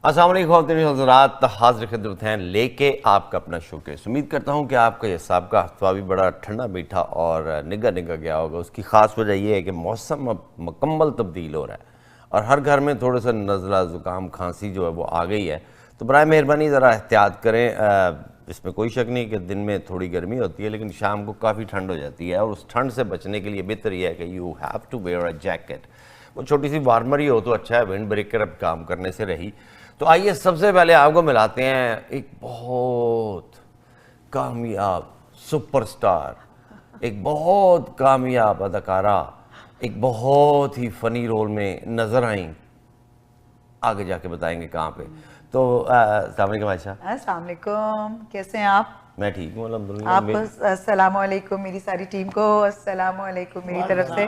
अस्सलाम वालेकुम हज़रात, हाज़िर खिदमत हैं लेके आपका अपना शोकेस। उम्मीद करता हूँ कि आपका ये सबका हफ्ता भी बड़ा ठंडा मीठा और निगा निगा गया होगा। उसकी ख़ास वजह यह है कि मौसम अब मुकम्मल तब्दील हो रहा है और हर घर में थोड़ा सा नज़ला ज़ुकाम खांसी जो है वो आ गई है। तो बराए मेहरबानी ज़रा एहतियात करें। इसमें कोई शक नहीं कि दिन में थोड़ी गर्मी होती है लेकिन शाम को काफ़ी ठंड हो जाती है और उस ठंड से बचने के लिए बेहतर यह है कि you have to wear a jacket. वो छोटी सी वार्मर ही हो तो अच्छा है, विंड ब्रेकर अब काम करने से रही। तो आइए सबसे पहले आपको मिलाते हैं एक बहुत कामयाब सुपरस्टार, एक बहुत कामयाब अदाकारा, एक बहुत ही फ़नी रोल में नज़र आई, आगे जाके बताएंगे कहाँ पे। तो अस्सलाम वालेकुम आयशा। अस्सलाम वालेकुम, कैसे हैं आप? मैं ठीक हूँ अल्हम्दुलिल्लाह। आप अस्सलाम वालेकुम, मेरी सारी टीम को अस्सलाम वालेकुम मेरी तरफ से।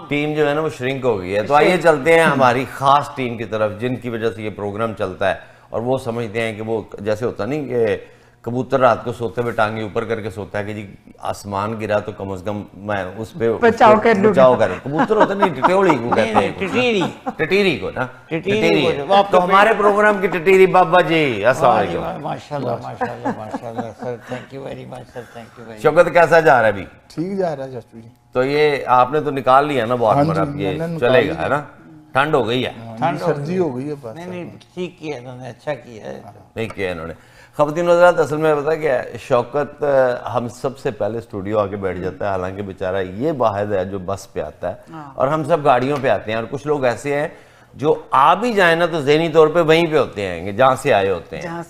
टीम जो है ना वो श्रिंक हो गई है। तो आइए चलते हैं हमारी ख़ास टीम की तरफ जिनकी वजह से ये प्रोग्राम चलता है और वो समझते हैं कि वो जैसे होता नहीं कि कबूतर रात को सोते हुए टांगे ऊपर करके सोता है कि जी आसमान गिरा तो कम से कम मैं उस पे बचाव कर कबूतर होता नहीं, टिटोली को कहते हैं, टिटीरी को ना, टिटीरी। तो हमारे प्रोग्राम की टिटीरी बाबा जी, अस्सलाम वालेकुम। माशाल्लाह माशाल्लाह माशाल्लाह sir, thank you very much sir, thank you very. Shaukat कैसा जा रहा है अभी? ठीक जा रहा है जस्ट जी। तो ये आपने तो निकाल लिया ना वार्मर, अब ये चलेगा है ना? ठंड हो गई है, ठंड सर्दी हो गई है बस। नहीं ठीक किया इन्होंने, अच्छा किया है। नहीं किया इन्होंने। ख़वातीन हज़रात, असल में पता क्या है, शौकत हम सबसे पहले स्टूडियो आके बैठ जाता है, हालांकि बेचारा ये वाहिद है जो बस पे आता है और हम सब गाड़ियों पे आते हैं। और कुछ लोग ऐसे हैं जो आ भी जाए ना तो ज़हनी तौर पे वहीं पे होते हैं जहाँ से आए होते हैं,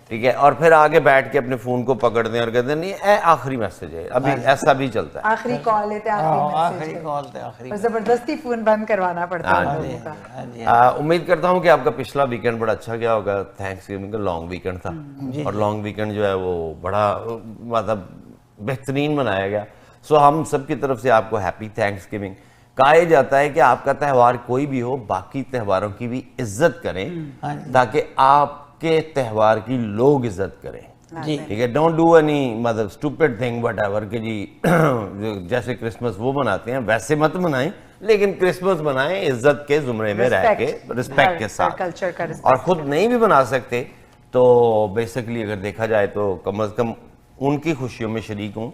ठीक है, और फिर आगे बैठ के अपने फ़ोन को पकड़ते हैं और कहते हैं नहीं आखिरी मैसेज है, अभी ऐसा भी चलता है, आखिरी कॉल है, आखिरी कॉल थे, आखिरी जबरदस्ती फोन बंद करवाना पड़ता है। उम्मीद करता हूँ कि आपका पिछला वीकेंड बड़ा अच्छा गया होगा। थैंक्सगिविंग का लॉन्ग वीकेंड था और लॉन्ग वीकेंड जो है वो बड़ा मतलब बेहतरीन मनाया गया। सो हम सब की तरफ से आपको हैप्पी थैंक्सगिविंग। कहा जाता है कि आपका त्यौहार कोई भी हो, बाकी त्योहारों की भी इज्जत करें ताकि आपके त्यौहार की लोग इज्जत करें, ठीक है। डोंट डू एनी मतलब स्टूपिड थिंग वट एवर कि जी जैसे क्रिसमस वो मनाते हैं वैसे मत मनाएं, लेकिन क्रिसमस मनाएं इज्जत के जुमरे में रह के, रिस्पेक्ट के साथ। कल्चर का और खुद नहीं भी बना सकते तो बेसिकली अगर देखा जाए तो कम अज कम उनकी खुशियों में शरीक हूँ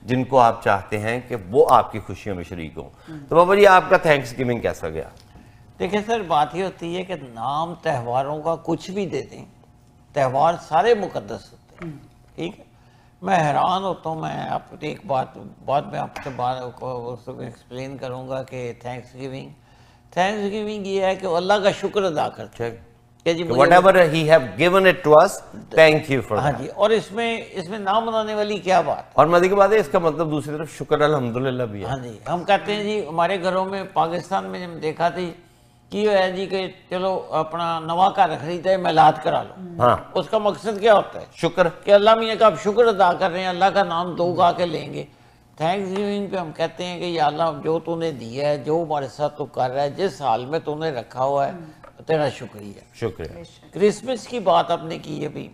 जिनको आप चाहते हैं कि वो आपकी खुशियों में शरीक हों। तो बाबा जी आपका थैंक्सगिविंग कैसा गया? देखिए सर, बात ही होती है कि नाम त्योहारों का कुछ भी दे दें, त्यौहार सारे मुकद्दस होते हैं, ठीक है। मैं हैरान होता हूँ, मैं आप एक बात बाद में आपके बारे को एक्सप्लेन करूँगा कि थैंक्सगिविंग ये है कि अल्लाह का शुक्र अदा करते हैं। Whatever he have given it to us, thank you for that। हाँ जी, और इसमें नाम मनाने वाली क्या बात? और मज़े की बात है इसका मतलब दूसरी तरफ शुक्र अल्हम्दुलिल्लाह भी है। हाँ जी, हम कहते हैं जी हमारे घरों में पाकिस्तान में जब देखा थी कि है जी कि चलो अपना नवा घर खरीदा है, मिलाद करा लो। हाँ, उसका मकसद क्या होता है? शुक्र, कि अल्लाह मियाँ का आप शुक्र अदा कर रहे हैं, अल्लाह का नाम दो गा के लेंगे। थैंक्सगिविंग पे हम कहते हैं कि या अल्लाह जो तूने दिया है, जो हमारे साथ तू कर रहा है, जिस हाल में तूने रखा हुआ है, तेरा शुक्रिया। शुक्रिया। क्रिसमस की बात आपने की है अभी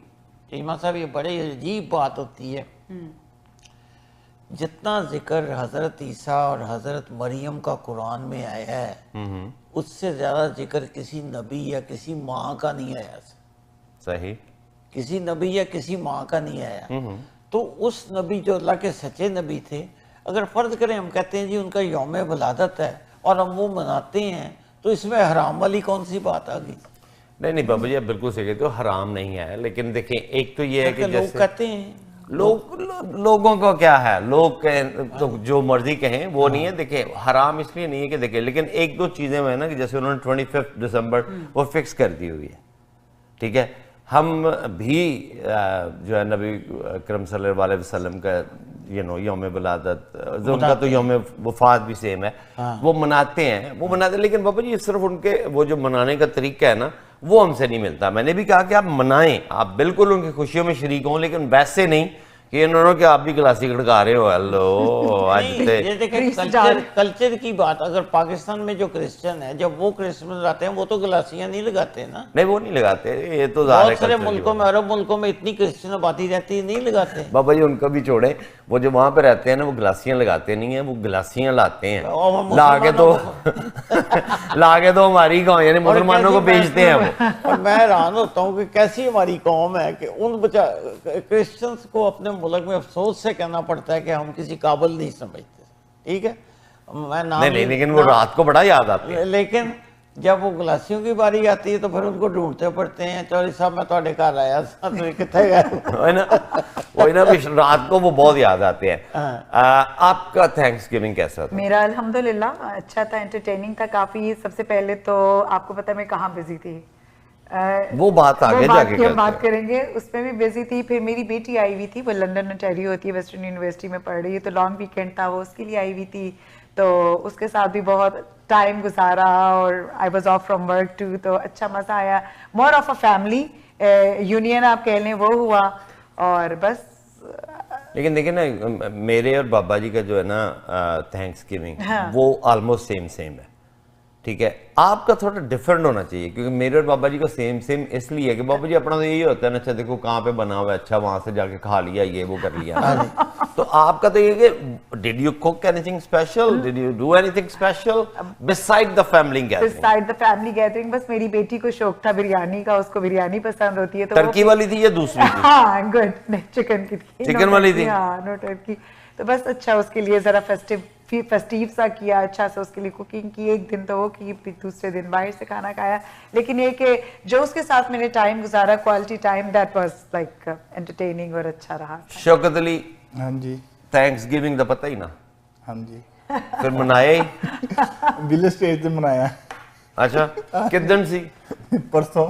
चीमा साहब, ये बड़ी अजीब बात होती है। जितना जिक्र हजरत ईसा और हजरत मरियम का कुरान में आया है उससे ज्यादा जिक्र किसी नबी या किसी माँ का नहीं आया। सही, किसी नबी या किसी माँ का नहीं आया। तो उस नबी जो अल्लाह के सच्चे नबी थे, अगर फर्ज करें हम कहते हैं जी उनका यौम वलादत है और हम वो मनाते हैं, तो इसमें हराम वाली कौन सी बात आ गई? नहीं बाबा जी आप बिल्कुल सही कहते हो, हराम नहीं है। लेकिन देखें एक तो ये है कि लोग कहते हैं, लोगों को क्या है, लोग कहें तो जो मर्जी कहें वो नहीं है। देखिए हराम इसलिए नहीं है कि देखिए, लेकिन एक दो चीजें हैं ना कि जैसे उन्होंने 25 दिसंबर वो फिक्स कर दी हुई है, ठीक है। हम भी जो है नबी करम सल्लल्लाहु अलैहि वसल्लम का यौम विलादत, उनका तो यौम वफात भी सेम है, वो मनाते हैं, लेकिन बाबा जी सिर्फ उनके वो जो मनाने का तरीका है ना वो हमसे नहीं मिलता। मैंने भी कहा कि आप मनाएं, आप बिल्कुल उनकी खुशियों में शरीक हों, लेकिन वैसे नहीं कि इन्होंने क्या आप भी गिलासी खड़का रहे हो? हेलो आज नहीं, ते ये देखें ग्रीस कल्चर डाल। कल्चर की बात, अगर पाकिस्तान में जो क्रिश्चियन है जब वो क्रिसमस आते हैं वो तो गिलासियां नहीं लगाते ना। नहीं वो नहीं लगाते, ये तो ज़ाहिर है बहुत सारे culture की मुल्कों बात में, अरब मुल्कों में इतनी क्रिश्चियन आबादी रहती है, नहीं लगाते। है। बाबा जी उनको भी छोड़े, वो जो वहाँ पे रहते हैं ना वो गिलासियाँ लगाते नहीं है, वो गिलासियाँ लाते हैं और ला के तो मुसलमानों ला के तो हमारी गाँव यानी और मुसलमानों को कैसी बेचते हैं वो। और मैं हैरान होता हूँ कि कैसी हमारी कौम है कि उन बचा क्रिश्चियंस को अपने मुल्क में अफसोस से कहना पड़ता है कि हम किसी काबिल नहीं समझते। ठीक है, मैं नाम नहीं लेकिन वो रात को बड़ा याद आते हैं। लेकिन जब वो गिलासियों की बारी आती है तो फिर उनको ढूंढते पड़ते हैं, चौधरी साहब मैं थोड़े घर आया था तो कितने गए। वही ना रात को वो बहुत याद आते हैं। आपका थैंक्स गिविंग कैसा था? मेरा अल्हम्दुलिल्लाह अच्छा था, एंटरटेनिंग था काफी। सबसे पहले तो आपको पता है मैं कहाँ बिजी थी, वो बात आगे वो जाके की हम बात करते हैं। करेंगे, उसमें भी बिजी थी। फिर मेरी बेटी आई हुई थी, वो लंदन ओंटारियो होती है, वेस्टर्न यूनिवर्सिटी में पढ़ रही है, तो लॉन्ग वीकेंड था, वो उसके लिए आई हुई थी, तो उसके साथ भी बहुत टाइम गुजारा और I was off from work too, तो अच्छा मजा आया। More of a family union आप कह लें वो हुआ। और बस लेकिन देखिए ना मेरे और बाबा जी का जो है ना थैंक्स गिविंग हाँ। वो ऑलमोस्ट सेम सेम है। ठीक है, आपका थोड़ा डिफरेंट होना चाहिए क्योंकि मेरे और बाबा जी का सेम सेम इसलिए है कि बाबा जी अपना तो यही होता है ना, अच्छा देखो कहाँ पे बना हुआ है, अच्छा वहां से जाके खा लिया, ये वो कर लिया। तो आपका तो ये कि did you cook anything special, did you do anything special beside the family gathering? Beside the family gathering बस मेरी बेटी को शौक था बिरयानी का, उसको बिरयानी पसंद होती है, तो टर्की वाली थी या दूसरी थी? हाँ गुड, नहीं चिकन की थी। चिकन वाली थी? हाँ नो टर्की। तो बस अच्छा उसके लिए जरा फेस्टिव सा किया, अच्छा से उसके लिए कुकिंग की, एक दिन तो वो की, फिर दूसरे दिन बाहर से खाना खाया। लेकिन ये कि जो उसके साथ मैंने टाइम गुजारा, quality time, that was like entertaining और अच्छा रहा। शौकत अली हाँ जी, थैंक्स गिविंग दा पता ही ना, हाँ जी। फिर मनाया ही? विलेज स्टेज ਤੇ ਮਨਾਇਆ अच्छा किदन सी? परसों।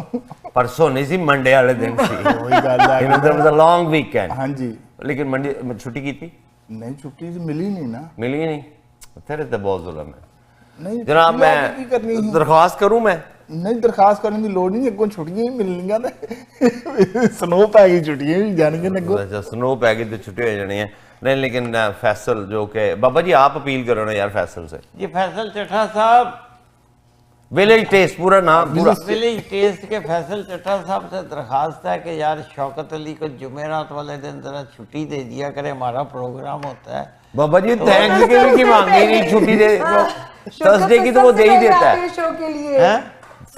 परसों नहीं सी, मंडे वाले दिन सी। वही गल है। मतलब लॉन्ग वीकेंड। हाँ जी, लेकिन मंडे छुट्टी की थी? नहीं छुट्टी तो मिली नहीं ना। मिली नहीं? तेरे तो बहुत जुल्म है नहीं जनाब। छुट्टी करनी मैं है। दरख्वास्त करूं मैं? नहीं दरखास्त करने की लोड़ नहीं, अगों छुट्टियां ही मिलनियां ने। स्नो पै गई, छुट्टियां भी जानियां ने अगों। अच्छा स्नो पै गई तो छुट्टी हो जानी है। नहीं लेकिन फैसल जो के बाबा जी आप अपील करो ना यार फैसल से। जी फैसल चट्टा साहब, विलेज टेस्ट पूरा नाम पूरा। विलेज टेस्ट के फैसल चट्टा साहब से दरखास्त है कि यार शौकत अली को जुमेरात वाले दिन जरा छुट्टी दे दिया करे, हमारा प्रोग्राम होता है। बाबा जी थैंक्स गिविंग की मांगी नहीं, छुट्टी दे थर्सडे की तो वो दे ही देता है, शो के लिए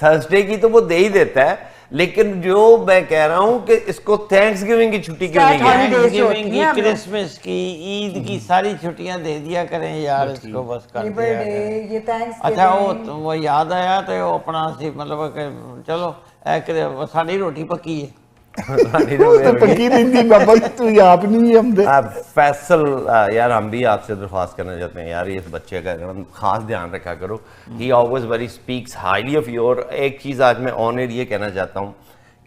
थर्सडे की तो वो दे ही देता है। लेकिन जो मैं कह रहा हूँ कि इसको थैंक्स गिविंग की छुट्टी क्यों नहीं है? Holidays जो थैंक्सगिविंग होती हैं की, हम लोग। क्रिसमस की, ईद की सारी छुट्टियां दे दिया करें यार, इसको बस कर लिबर दिया डे, करें। ये थैंक्स अच्छा वो याद आया तो वो अपना सी मतलब कि चलो साड़ी रोटी पकी है। तो पक्की रहिंदी बाबा जी, तू आप नहीं आंदे। फैसल यार हम भी आपसे दरख्वास्त करना चाहते हैं यार, इस बच्चे का खास ध्यान रखा करो। ही always very speaks highly of you. और एक चीज़ आज मैं ऑन एयर ये कहना चाहता हूँ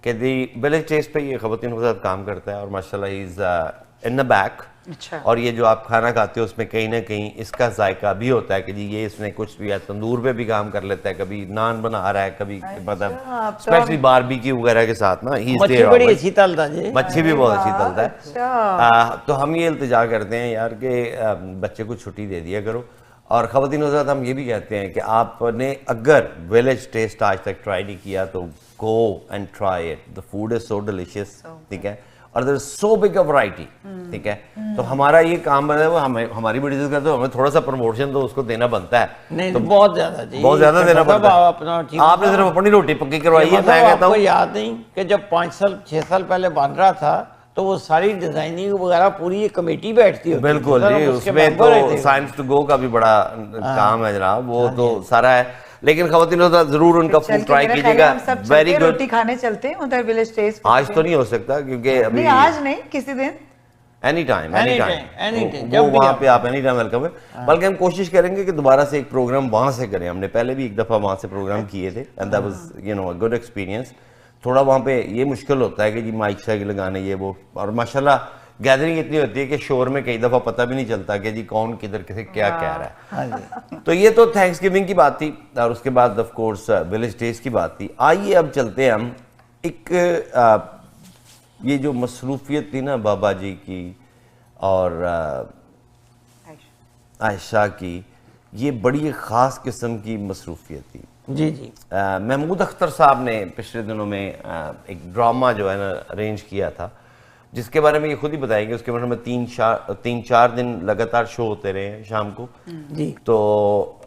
कि दी विलेज टेस्ट पे ये खवातीन के साथ काम करता है और माशाल्लाह he is in the back. अच्छा। और ये जो आप खाना खाते हो उसमें कहीं ना कहीं इसका जायका भी होता है कि जी ये इसने कुछ भी है, तंदूर पे भी काम कर लेता है, कभी नान बना रहा है, कभी मतलब स्पेशली बारबेक्यू वगैरह के साथ ना ही मच्छी बड़ी अच्छी तलता जी, मच्छी भी बहुत अच्छी तलता है। अच्छा। तो हम ये इल्तिजा करते हैं यार कि बच्चे को छुट्टी दे दिया करो। और ख़वातीन के साथ हम ये भी कहते हैं कि आपने अगर विलेज टेस्ट आज तक ट्राई नहीं किया तो go and try it, the food is so delicious. ठीक है, और there is so big a variety. ठीक है, तो हमारा ये काम है वो हमारी बड़ी इज्जत करते हो, हमें थोड़ा सा प्रमोशन तो उसको देना बनता है। नहीं तो बहुत ज्यादा जी, बहुत ज्यादा देना मतलब पड़ता है। अपना चीज़ आपने सिर्फ अपनी रोटी पक्की करवाई है। मैं मतलब कहता आपको हूँ याद नहीं कि जब 5 साल 6 साल पहले बन रहा था तो वो सारी डिजाइनिंग वगैरह पूरी एक कमेटी बैठती होती बिल्कुल थी, जी, हम उसके उसमें मेंबर तो थे। साइंस टू गो का भी बड़ा काम है जनाब, वो तो सारा है। लेकिन खवातीन के साथ जरूर उनका चल फूड के ट्राई मेरा ख्याल है कीजिएगा, हम सब वेरी चलते गुड। रोटी खाने चलते हैं उधर विलेज टेस्ट। आज तो नहीं हो सकता क्योंकि अभी नहीं आज नहीं, किसी दिन एनी टाइम anytime, जब वो भी वहाँ आप- पे आप एनी टाइम वेलकम है। बल्कि हम कोशिश करेंगे कि दोबारा से एक प्रोग्राम वहाँ से करें। हमने पहले भी एक दफ़ा वहाँ से प्रोग्राम किए थे and that was you know a good experience. थोड़ा वहाँ पे ये मुश्किल होता है कि जी माइक शाइक लगाने ये वो, और माशाल्लाह गैदरिंग इतनी होती है कि शोर में कई दफ़ा पता भी नहीं चलता कि जी कौन किधर किसे क्या कह रहा है। तो ये तो थैंक्स गिविंग की बात थी और उसके बाद ऑफ कोर्स विलेज डेज की बात थी। आइए अब चलते हैं हम एक ये जो मसरूफियत थी ना बाबा जी की और आयशा की, ये बड़ी एक ख़ास किस्म की मसरूफियत थी। जी जी। महमूद अख्तर साहब ने पिछले दिनों में एक ड्रामा जो है ना अरेंज किया था, जिसके बारे में ये खुद ही बताएंगे। उसके बारे में 3-4 दिन लगातार शो होते रहे हैं शाम को जी। तो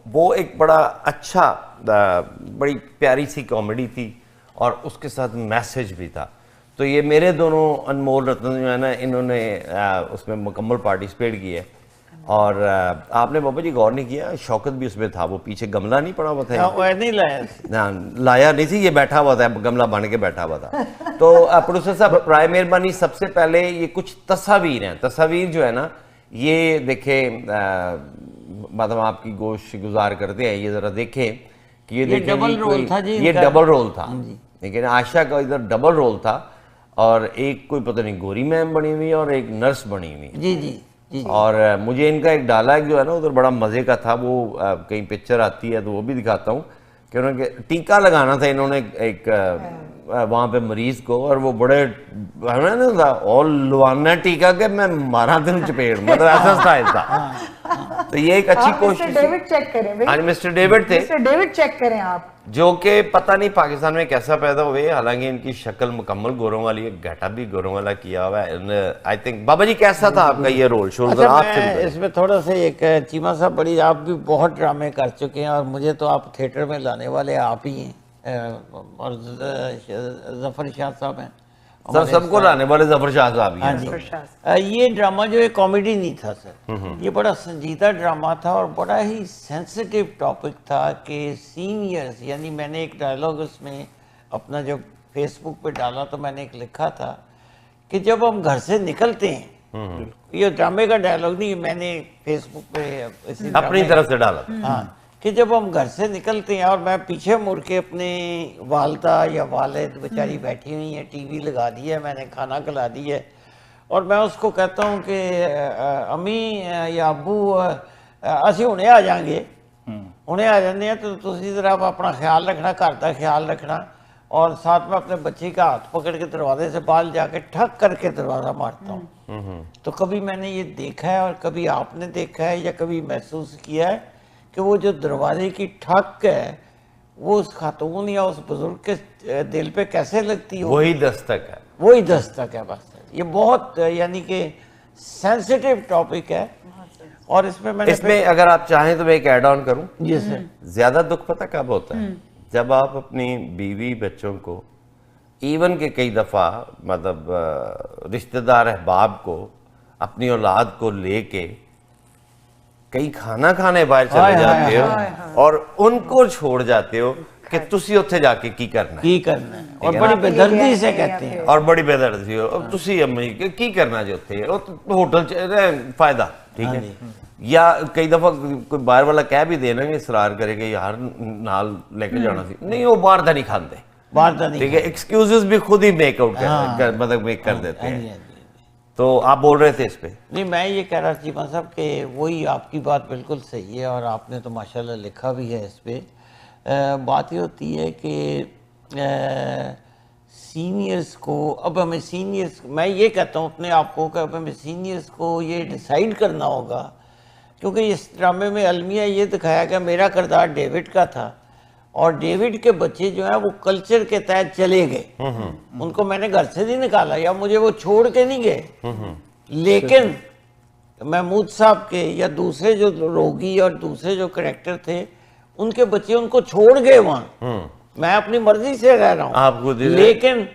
वो एक बड़ा अच्छा, बड़ी प्यारी सी कॉमेडी थी और उसके साथ मैसेज भी था। तो ये मेरे दोनों अनमोल रत्न जो है ना, इन्होंने उसमें मुकम्मल पार्टिसिपेट की है। और आपने बाबा जी गौर नहीं किया, शौकत भी उसमें था, वो पीछे गमला नहीं पड़ा हुआ था, वो नहीं लाया ना लाया नहीं थी, ये बैठा हुआ था, गमला बन के बैठा हुआ था। तो प्रोड्यूसर साहब प्राय मेहरबानी, सबसे पहले ये कुछ तस्वीर हैं, तस्वीर जो है ना ये देखे, मतलब आपकी गोश गुजार करते हैं, ये जरा देखें कि ये देखें, डबल रोल था जी, ये डबल रोल था, लेकिन आयशा का इधर डबल रोल था और एक कोई पता नहीं गोरी मैम बनी हुई और एक नर्स बनी हुई। जी जी जी। और मुझे इनका एक डायलॉग जो है ना उधर बड़ा मज़े का था, वो कहीं पिक्चर आती है तो वो भी दिखाता हूँ कि उन्होंने टीका लगाना था इन्होंने एक वहाँ पे मरीज को, और वो बड़े ना था और लुआना टीका के मैं मारा दिन चपेट, मतलब ऐसा स्टाइल था। तो ये एक अच्छी कोशिश। मिस्टर डेविड चेक करें भाई। आज मिस्टर डेविड थे, मिस्टर डेविड चेक करें आप, जो कि पता नहीं पाकिस्तान में कैसा पैदा हुए, हालांकि इनकी शक्ल मुकम्मल गोरों वाली है, गेटअप भी गोरों वाला किया हुआ है। आई थिंक बाबा जी कैसा था आपका ये रोल? अच्छा, मैं इसमें थोड़ा सा एक चीमा साहब, बड़ी आप भी बहुत ड्रामे कर चुके हैं और मुझे तो आप थिएटर में लाने वाले आप ही हैं, और जफर शाह साहब हैं, सर सबको लाने वाले जफर शाह साहब ही हैं। हाँ जी। ये ड्रामा जो है कॉमेडी नहीं था सर, ये बड़ा संजीदा ड्रामा था और बड़ा ही सेंसिटिव टॉपिक था कि सीनियर्स, यानी मैंने एक डायलॉग उसमें अपना जो फेसबुक पे डाला तो मैंने एक लिखा था कि जब हम घर से निकलते हैं, ये ड्रामे का डायलॉग नहीं, मैंने फेसबुक पे अपनी तरफ से डाला था, हाँ, कि जब हम घर से निकलते हैं और मैं पीछे मुड़ के अपने वालदा या वालिद बेचारी बैठी हुई है, टीवी लगा दी है, मैंने खाना खिला दी है, और मैं उसको कहता हूँ कि अम्मी या अबू असी हुणे आ जाएंगे, हुणे आ जाते हैं, तो तुसी जरा अपना ख्याल रखना, घर का ख्याल रखना, और साथ में अपने बच्चे का हाथ पकड़ के दरवाजे से बाहर जाके ठक करके दरवाज़ा मारता हूँ। तो कभी मैंने ये देखा है और कभी आपने देखा है या कभी महसूस किया है कि वो जो दरवाजे की ठक है वो उस खातून या उस बुजुर्ग के दिल पे कैसे लगती है? वही दस्तक है, वही दस्तक है बस। ये बहुत यानी कि सेंसिटिव टॉपिक है और इसमें अगर आप चाहें तो मैं एक ऐड ऑन करूं। जी सर। ज्यादा दुख पता कब होता है? जब आप अपनी बीवी बच्चों को, इवन के कई दफा मतलब रिश्तेदार अहबाब को, अपनी औलाद को लेके कई खाना खाने बाहर चले जाते हो और उनको छोड़ जाते हो कि तुसी उत्थे जाके की करना है, और बड़ी बेदर्दी से कहते हैं, और बड़ी बेदर्दी हो तुसी अम्मी की करना जो उत्थे होटल च फायदा, ठीक है। या कई दफा कोई बाहर वाला कह भी देना कि इसरार करेगा यार नाल लेके जाना सी, नहीं वो बाहर दा नहीं खाते, बाहर दा नहीं, ठीक है। एक्सक्यूजेस भी खुद ही मेक आउट मतलब मेक कर देते हैं। तो आप बोल रहे थे इस पे? नहीं, मैं ये कह रहा चीमा साहब कि वही आपकी बात बिल्कुल सही है और आपने तो माशाल्लाह लिखा भी है इस पे। बात ये होती है कि सीनियर्स को, अब हमें सीनियर्स, मैं ये कहता हूँ अपने आप को कि अब हमें सीनियर्स को ये डिसाइड करना होगा, क्योंकि इस ड्रामे में अलमिया ये दिखाया गया, मेरा किरदार डेविड का था और डेविड के बच्चे जो हैं वो कल्चर के तहत चले गए, उनको मैंने घर से नहीं निकाला या मुझे वो छोड़ के नहीं गए, लेकिन महमूद साहब के या दूसरे जो रोगी और दूसरे जो करैक्टर थे उनके बच्चे उनको छोड़ गए वहां, मैं अपनी मर्जी से रह रहा हूँ, लेकिन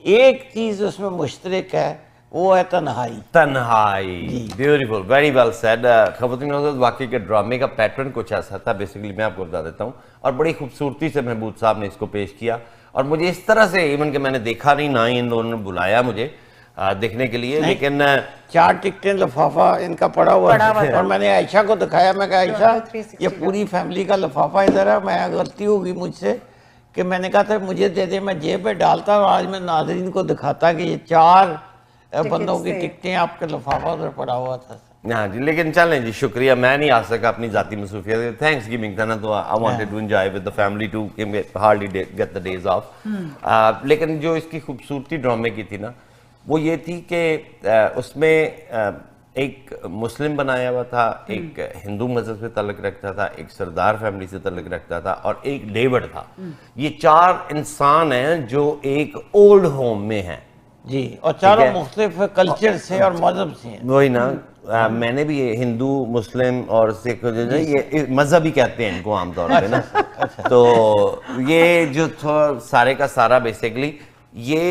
एक चीज उसमें मुश्तरक है, वो है तन्हाई। तन्हाई, ब्यूटीफुल, वेरी वेल सेड। खबरदार वाकई के ड्रामे का पैटर्न कुछ ऐसा था, बेसिकली मैं आपको बता देता हूँ, और बड़ी खूबसूरती से महमूद साहब ने इसको पेश किया और मुझे इस तरह से, इवन कि मैंने देखा नहीं, ना ही इन दोनों ने बुलाया मुझे देखने के लिए, लेकिन 4 टिकटें लिफाफा इनका पड़ा हुआ था और मैंने आयशा को दिखाया, मैं कहा आयशा ये पूरी फैमिली का लिफाफा इधर है, मैं गलती होगी मुझसे कि मैंने कहा था मुझे दे दे, मैं जेब में डालता और आज मैं नाज़रीन को दिखाता कि ये 4 बंदों की टिकटें, आपका लिफाफा उधर पड़ा हुआ था। हाँ जी, लेकिन चलें जी, शुक्रिया, मैं नहीं आ सका अपनी जाती मसरूफियत, थैंक्स गिविंग था ना, तो I wanted to enjoy with the family to hardly get the days off. लेकिन जो इसकी खूबसूरती ड्रामे की थी ना, वो ये थी कि उसमें एक मुस्लिम बनाया हुआ था, एक हिंदू मजहब से ताल्लुक रखता था, एक सरदार फैमिली से ताल्लुक रखता था और एक डेविड था। ये 4 इंसान हैं जो एक ओल्ड होम में हैं जी, और चारों मुख्तलिफ कल्चर से और मजहब से हैं। वही ना, मैंने भी ये हिंदू मुस्लिम और सिख जो है ये मजहब ही कहते हैं इनको आमतौर पे ना। तो ये जो सारे का सारा बेसिकली ये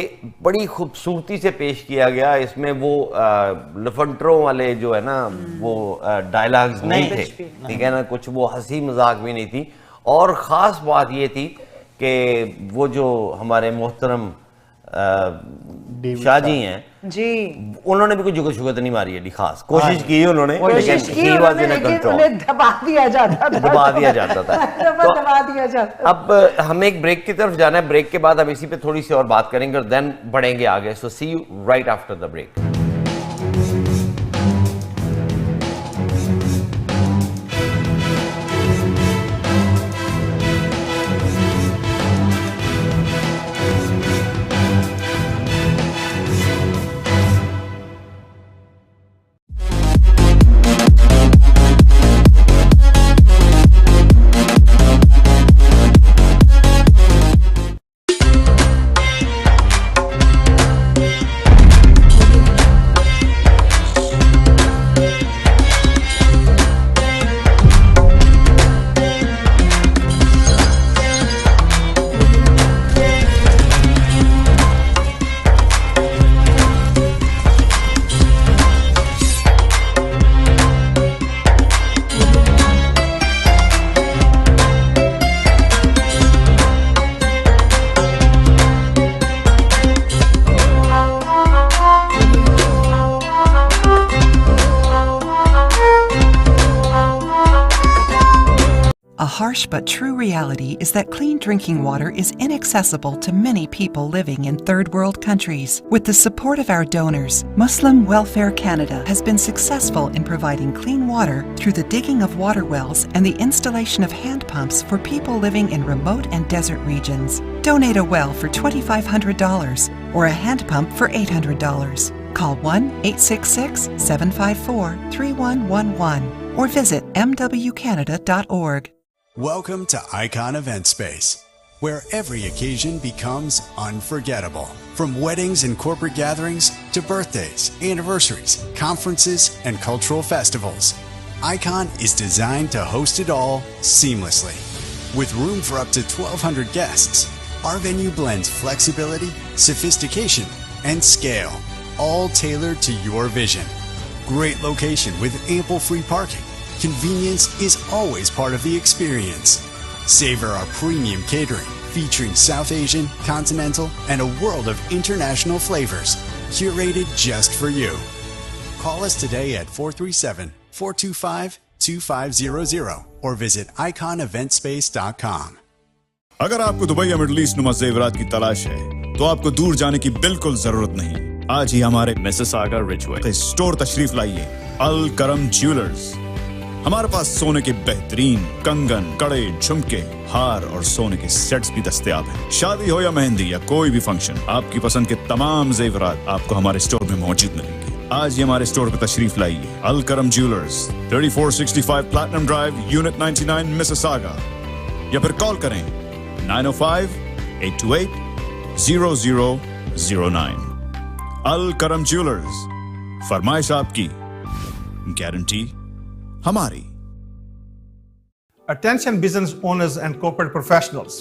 बड़ी खूबसूरती से पेश किया गया। इसमें वो लफंटरों वाले जो है ना वो डायलॉग्स नहीं थे, ठीक है ना, कुछ वो हंसी मजाक भी नहीं थी। और ख़ास बात ये थी कि वो जो हमारे मोहतरम शाह जी हैं जी, उन्होंने भी कोई जुगत शुगत नहीं मारी है, खास कोशिश की उन्होंने, कोशिश की उन्होंने, लेकिन उन्हें दबा दिया जाता था। दबा दिया जाता था। तो दबा दिया जाता। अब हमें एक ब्रेक की तरफ जाना है। ब्रेक के बाद हम इसी पे थोड़ी सी और बात करेंगे और देन बढ़ेंगे आगे। So see you right after the break. A harsh but true reality is that clean drinking water is inaccessible to many people living in third world countries. With the support of our donors, Muslim Welfare Canada has been successful in providing clean water through the digging of water wells and the installation of hand pumps for people living in remote and desert regions. Donate a well for $2,500 or a hand pump for $800. Call 1-866-754-3111 or visit mwcanada.org. Welcome to Icon Event Space, where every occasion becomes unforgettable. From weddings and corporate gatherings to birthdays, anniversaries, conferences, and cultural festivals, Icon is designed to host it all seamlessly. With room for up to 1,200 guests, our venue blends flexibility, sophistication, and scale, all tailored to your vision. Great location with ample free parking. Convenience is always part of the experience. Savor our premium catering featuring South Asian, continental, and a world of international flavors, curated just for you. Call us today at 437-425-2500 or visit iconeventspace.com. अगर आपको Dubai या middle east नुमा ज़ेवरात की तलाश है तो आपको दूर जाने की बिल्कुल जरूरत नहीं। आज ही हमारे मिसिसागा रिजवे स्टोर तशरीफ लाइए। अल करम ज्वेलर्स। हमारे पास सोने के बेहतरीन कंगन, कड़े, झुमके, हार और सोने के सेट्स भी दस्तयाब हैं। शादी हो या मेहंदी या कोई भी फंक्शन, आपकी पसंद के तमाम जेवरात आपको हमारे स्टोर में मौजूद मिलेंगे। आज ही हमारे स्टोर पर तशरीफ लाइए। अल करम jewellers, 3465 platinum drive, unit 99, Mississauga, या फिर कॉल करें 905-828-0009। अल करम ज्वेलर्स, फरमाइश आपकी, गारंटी हमारी। Attention business owners and corporate professionals.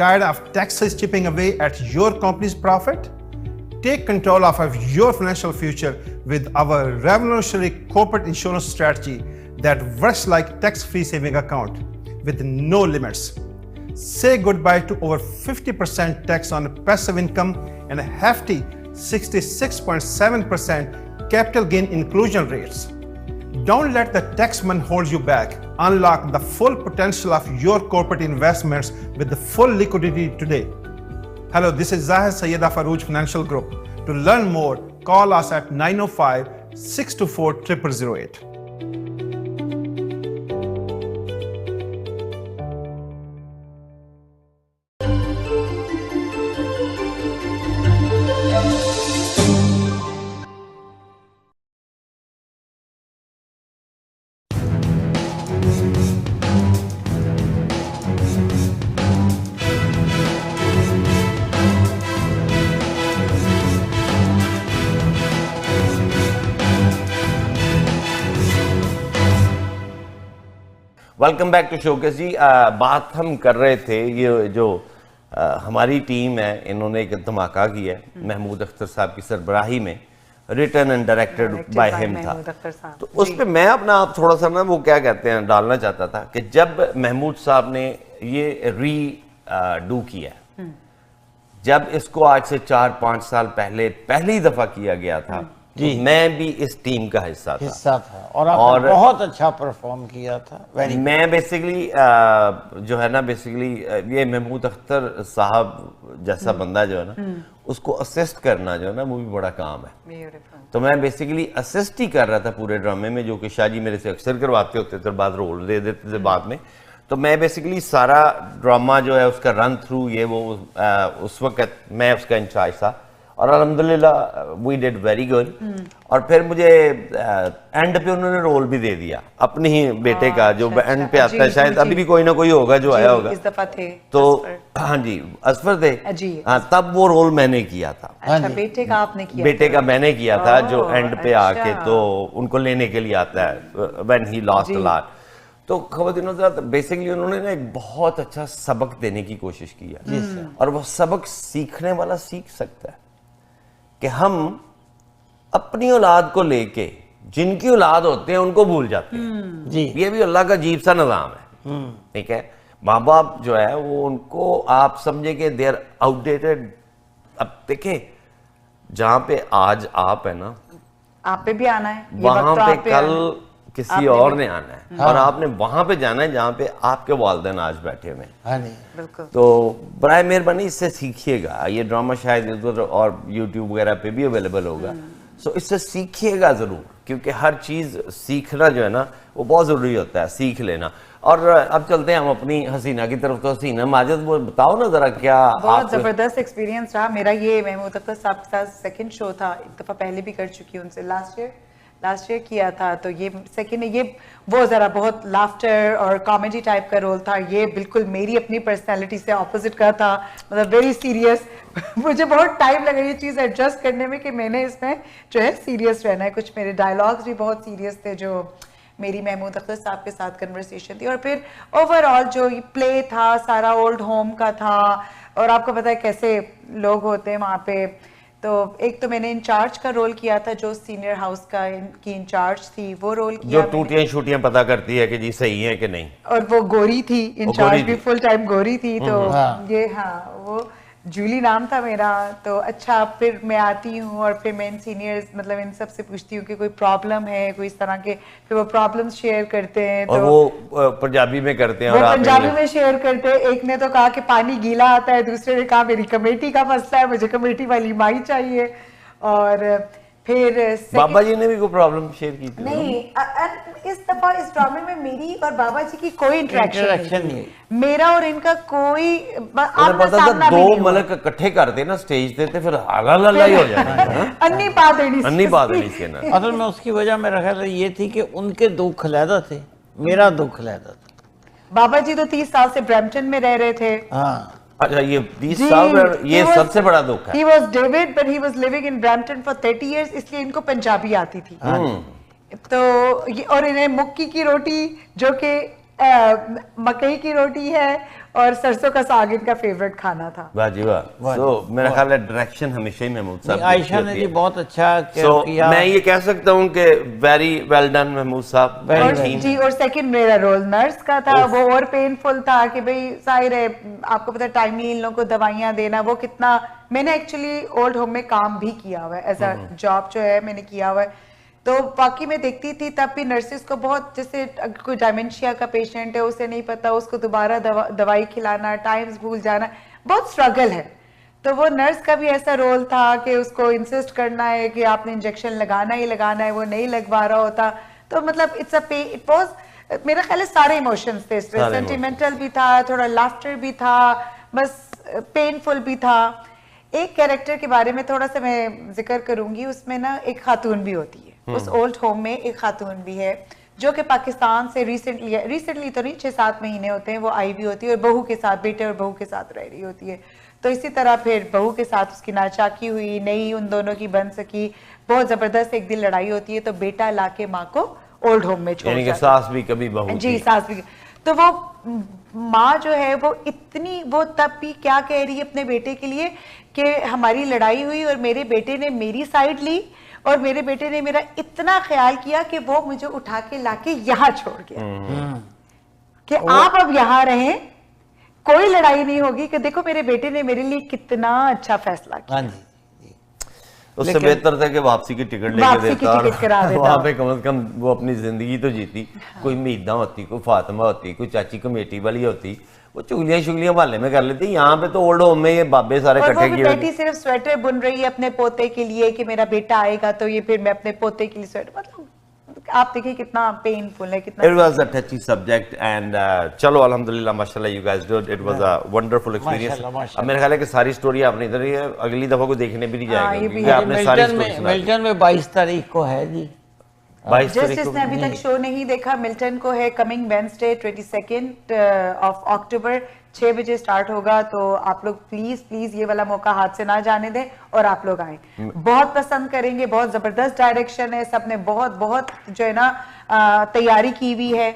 Tired of taxes chipping away at your company's profit? Take control of your financial future with our revolutionary corporate insurance strategy that works like tax-free saving account with no limits. Say goodbye to over 50% tax on passive income and a hefty 66.7% capital gain inclusion rates. Don't let the taxman hold you back. Unlock the full potential of your corporate investments with the full liquidity today. Hello, this is Zahid Sayyeda Farouj Financial Group. To learn more, call us at 905-624-0008. Welcome back to Showcase ji. बात हम कर रहे थे ये जो हमारी team है, इन्होंने एक धमाका किया है महमूद अख्तर साहब की सरबराही में, written and directed by him था। तो उस पर मैं अपना आप थोड़ा सा ना वो क्या कहते हैं डालना चाहता था कि जब महमूद साहब ने ये डू किया, जब इसको आज से 4-5 साल पहले पहली दफा किया गया था, तो मैं भी इस टीम का हिस्सा था और आपने बहुत अच्छा परफॉर्म किया था। मैं बेसिकली जो है ना ये महमूद अख्तर साहब जैसा बंदा जो है ना उसको असिस्ट करना जो है ना वो भी बड़ा काम है। तो मैं बेसिकली असिस्ट ही कर रहा था पूरे ड्रामे में, जो कि शाह जी मेरे से अक्सर करवाते होते थे, बाद रोल दे देते थे बाद में। तो मैं बेसिकली सारा ड्रामा जो है उसका रन थ्रू ये वो उस वक्त मैं उसका इंचार्ज था और अल्हम्दुलिल्लाह वी डिड वेरी गुड। और फिर मुझे एंड पे उन्होंने रोल भी दे दिया अपने ही बेटे का, जो एंड पे आता है, शायद अभी भी कोई ना कोई होगा जो आया होगा इस दफा थे तो हाँ जी असफर थे, हाँ तब वो रोल मैंने किया था। अच्छा, बेटे का आपने किया? बेटे का मैंने किया था, जो एंड पे आके तो उनको लेने के लिए आता है when he lost a lot. तो खबरदार बेसिकली उन्होंने ना एक बहुत अच्छा सबक देने की कोशिश की है, और वो सबक सीखने वाला सीख सकता है कि हम अपनी औलाद को लेके जिनकी औलाद होते हैं उनको भूल जाते हैं। जी, ये भी अल्लाह का अजीब सा निज़ाम है। ठीक है, माँ बाप जो है वो उनको आप समझे कि दे आर आउटडेटेड। अब देखें, जहां पे आज आप है ना, आप पे भी आना है, वहां पे कल किसी और ने आना है, और आपने वहां पे जाना है जहां पे आपके वालिदैन आज बैठे हुए हैं। तो बराए मेहरबानी इससे सीखिएगा। ये ड्रामा शायद इधर और यूट्यूब वगैरह पे भी अवेलेबल होगा, सो इससे सीखिएगा जरूर, क्योंकि हर चीज सीखना जो है ना वो बहुत जरूरी होता है, सीख लेना। और अब चलते हैं हम अपनी हसीना की तरफ। तो हसीना माजिद, वो बताओ ना जरा क्या बहुत जबरदस्त एक्सपीरियंस रहा मेरा। ये महमूद अख्तर साहब के साथ सेकंड शो था, एक दफा पहले भी कर चुकी हूँ उनसे, लास्ट ईयर किया था। तो ये सेकंड, ये वो ज़रा बहुत लाफ्टर और कॉमेडी टाइप का रोल था। ये बिल्कुल मेरी अपनी पर्सनालिटी से ऑपोजिट का था, मतलब वेरी सीरियस। मुझे बहुत टाइम लगा ये चीज़ एडजस्ट करने में कि मैंने इसमें जो है सीरियस रहना है। कुछ मेरे डायलॉग्स भी बहुत सीरियस थे जो मेरी महमूद अख्तर साहब के साथ कन्वर्सेशन थी। और फिर ओवरऑल जो ये प्ले था सारा ओल्ड होम का था, और आपको पता है कैसे लोग होते हैं वहाँ पे। तो एक तो मैंने इंचार्ज का रोल किया था, जो सीनियर हाउस का की इंचार्ज थी, वो रोल किया, जो टूटियां छूटियां पता करती है कि जी सही है कि नहीं। और वो गोरी थी, इंचार्ज भी फुल टाइम गोरी थी। तो ये वो जूली नाम था मेरा। तो अच्छा, फिर मैं आती हूँ और फिर मैं इन सीनियर्स मतलब इन सब से पूछती हूँ कि कोई प्रॉब्लम है, कोई इस तरह के, फिर वो प्रॉब्लम्स शेयर करते हैं। और तो वो पंजाबी में करते हैं, वो और पंजाबी में शेयर करते हैं। एक ने तो कहा कि पानी गीला आता है, दूसरे ने कहा मेरी कमेटी का मसला है, मुझे कमेटी वाली माई चाहिए। और फिर बाबा जी ने भी कोई प्रॉब्लम शेयर की थी? नहीं, इस दफा इस ड्रामे में मेरी और बाबा जी की कोई इंटरेक्शन नहीं, मेरा और इनका कोई दो मलक इकट्ठे करते ना स्टेज पे, फिर हल्ला ही हो जाता। अन्नी बात है ना। असल में उसकी वजह मेरा ख्याल ये थी कि उनके दुख अलहदा थे, मेरा दुख अलहदा था। बाबा जी तो 30 साल से ब्रैम्पटन में रह रहे थे। हाँ, अच्छा, ये 20 साल ये सबसे बड़ा दुख है। He was David, but he was living in Brampton for 30 years, इसलिए इनको पंजाबी आती थी। तो ये, और इन्हें मुक्की की रोटी जो कि मकई की रोटी है और सरसों का साग इनका फेवरेट खाना था। वाह जी वाह। तो मेरा ख्याल है डायरेक्शन हमेशा ही महमूद साहब, आयशा ने जी बहुत अच्छा किया। मैं ये कह सकता हूँ कि वेरी वेल डन महमूद साहब। जी, और सेकंड मेरा रोल नर्स का था, वो और पेनफुल था कि भाई जाहिर है आपको पता है टाइमली इन लोगों को दवाइयाँ देना, वो कितना। मैंने एक्चुअली ओल्ड होम में काम भी किया हुआ है, एज अ जॉब जो है मैंने किया हुआ है। तो बाकी मैं देखती थी तब भी नर्सिस को बहुत, जैसे कोई डायमेंशिया का पेशेंट है, उसे नहीं पता उसको दोबारा दवाई खिलाना, टाइम्स भूल जाना, बहुत स्ट्रगल है। तो वो नर्स का भी ऐसा रोल था कि उसको इंसिस्ट करना है कि आपने इंजेक्शन लगाना ही लगाना है, वो नहीं लगवा रहा होता। तो मतलब इट वाज, मेरा ख्याल है सारे इमोशंस थे, सेंटिमेंटल भी था, थोड़ा लाफ्टर भी था, बस पेनफुल भी था। एक कैरेक्टर के बारे में थोड़ा सा मैं जिक्र करूंगी, उसमें ना एक खातून भी होती है, उस ओल्ड होम में एक खातून भी है जो कि पाकिस्तान से रिसेंटली तो नहीं, 6-7 महीने होते हैं, वो आई भी होती है और बहू के साथ, बेटे और बहू के साथ रह रही होती है। तो इसी तरह फिर बहू के साथ उसकी नाचाकी हुई, नहीं उन दोनों की बन सकी, बहुत जबरदस्त एक दिन लड़ाई होती है, तो बेटा लाके माँ को ओल्ड होम में छोड़ यानी कि सास भी कभी बहू जी, सास भी। तो वो माँ जो है वो इतनी, वो तब भी क्या कह रही है अपने बेटे के लिए कि हमारी लड़ाई हुई और मेरे बेटे ने मेरी साइड ली और मेरे बेटे ने मेरा इतना ख्याल किया कि वो मुझे उठा के लाके यहाँ छोड़ गया कि आप अब यहाँ रहें, कोई लड़ाई नहीं होगी, कि देखो मेरे बेटे ने मेरे लिए कितना अच्छा फैसला किया। हाँ जी, उससे बेहतर था कि वापसी की टिकट लेके देता और देता। वहाँ पे कम से कम वो अपनी जिंदगी तो जीती। कोई मीदा होती, कोई फातिमा होती, कोई चाची कमेटी वाली होती, वो चुगलियां शुगलियां मोहल्ले में कर लेती। यहाँ पे तो ओल्ड होम में ये बाबे सारे इकट्ठे किए। बेटी सिर्फ स्वेटर बुन रही है अपने पोते के लिए कि मेरा बेटा आएगा तो ये फिर मैं अपने पोते के लिए स्वेटर, मतलब आप देखिए कितना पेनफुल है, कितना। It was a touchy subject and चलो अल्हम्दुलिल्लाह माशाल्लाह you guys did, it was a wonderful experience। अब मेरे ख्याल है कि सारी स्टोरी आपने इधर ही है, अगली दफा को देखने भी नहीं जाएगा क्योंकि आपने सारी स्टोरी सुना दी। मिल्टन में 22 तारीख को है जी। 22 तारीख को जिसने अभी तक शो नहीं देखा, मिल्टन को है कमिंग वेडनेसडे 22 ऑफ अक्टूबर 6 बजे स्टार्ट होगा। तो आप लोग प्लीज ये वाला मौका हाथ से ना जाने दें और आप लोग आए, बहुत पसंद करेंगे। बहुत जबरदस्त डायरेक्शन है, सबने बहुत जो है ना तैयारी की हुई है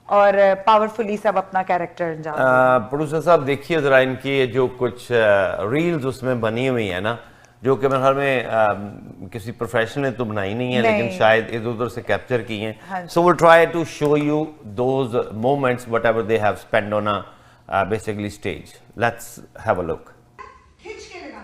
और पावरफुली सब अपना कैरेक्टर अंजाम। प्रोड्यूसर साहब देखिए जरा इनकी जो कुछ रील्स उसमें बनी हुई है ना, जो कि मेरे ख्याल में किसी प्रोफेशनल ने तो बनाई नहीं है, लेकिन शायद इधर उधर से कैप्चर की हैं। So will try to show you those moments whatever they have spend on a basically stage. Let's have a look. खिंच के लगा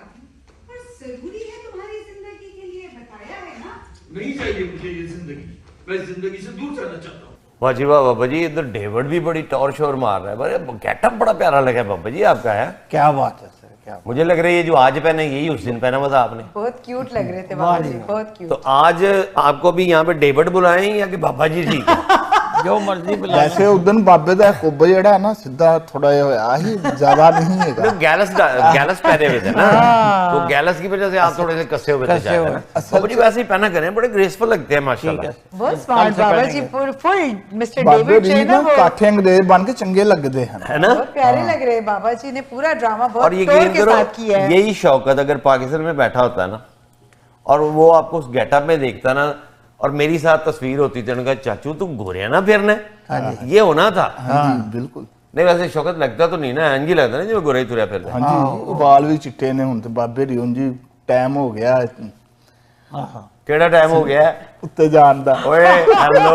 पर जरूरी है तुम्हारी जिंदगी के लिए, बताया है ना। नहीं चाहिए मुझे ये जिंदगी, मैं जिंदगी से दूर जाना चाहता हूँ। वाह जी वाह बाबा जी, इधर डेविड भी बड़ी टॉर शोर मार रहा है, बड़े गेटअप बड़ा प्यारा लगा है बाबा जी आपका। है क्या बात है सर, क्या मुझे लग रहा है ये जो आज पहने यही उस दिन पहना हुआ था आपने। बहुत क्यूट लग रहे थे बाबा जी, बहुत क्यूट। तो आज आपको भी यहाँ पे डेविड बुलाएं या कि बाबा जी ठीक है? जो मर्जी बुला। वैसे उदन बाबे दा कोब्बा जेड़ा है ना सीधा थोड़ा होया ही, ज्यादा नहीं है। तो गैलस पहने हुए थे ना, तो गैलस की वजह से आप थोड़े से कसे हुए थे शायद ना। बाबा जी वैसे ही पहना करें, बड़े ग्रेसफुल लगते हैं माशाल्लाह। बहुत स्मार्ट बाबा जी, फुल मिस्टर बाबे डेविड जो है ना वो काठे अंग्रेज बन के चंगे लगते हैं, है ना, बहुत प्यारे लग रहे हैं। बाबा जी ने पूरा ड्रामा बहुत और ये तोड़ के साथ किया है। यही शौकत अगर पाकिस्तान में बैठा होता है ना और वो आपको उस गेटअप में देखता ना और मेरी साथ तस्वीर होती थी, उनका चाचू तू गोरिया ना फिरना, ये होना था। बिल्कुल नहीं वैसे शौकत लगता तो नहीं ना, इंज ही लगता ना जो गोरे तुरया फिरदा। हाँ जी, बाल भी चिट्टे ने हुन ते बाबे दी उंज टाइम हो गया। केड़ा टाइम हो गया उत्ते जान दा। ओए हेलो,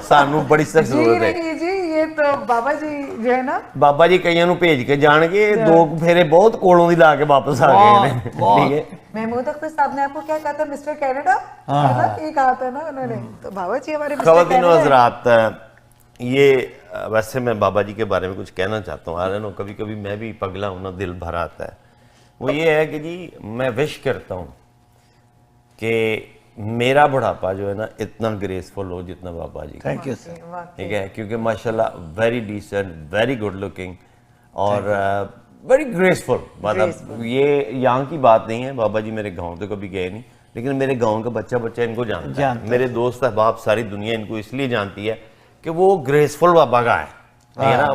सानू बड़ी सख्त जी जरूरत है। नहीं जी, ये तो बाबा जी जो है ना, बाबा जी कईयां नू भेज के जाणगे, दो फेरे बहुत कोलों दी ला के वापस आ गए ने। ठीक है, महमूद अख्तर साहब ने आपको क्या कहा था, मिस्टर कैनेडा, है ना, ये कहा था ना उन्होंने। तो बाबा जी हमारे मिस्टर ख़वातीन कैनेडा। हज़रात, ये वैसे मैं बाबा जी के बारे में कुछ कहना चाहता हूँ। आ रहा कभी कभी मैं भी पगला हूँ ना, दिल भर आता है। वो ये है कि जी मैं विश करता हूँ कि मेरा बुढ़ापा जो है ना इतना ग्रेसफुल हो जितना बाबा जी। Thank you sir. ठीक है, क्योंकि माशाल्लाह very decent, very good looking और वेरी ग्रेसफुल। मतलब ये यहाँ की बात नहीं है, बाबा जी मेरे गांव तो कभी गए नहीं, लेकिन मेरे गांव का बच्चा बच्चा इनको जानता है। मेरे दोस्त अहबाब सारी दुनिया इनको इसलिए जानती है कि वो ग्रेसफुल बाबा का है ना,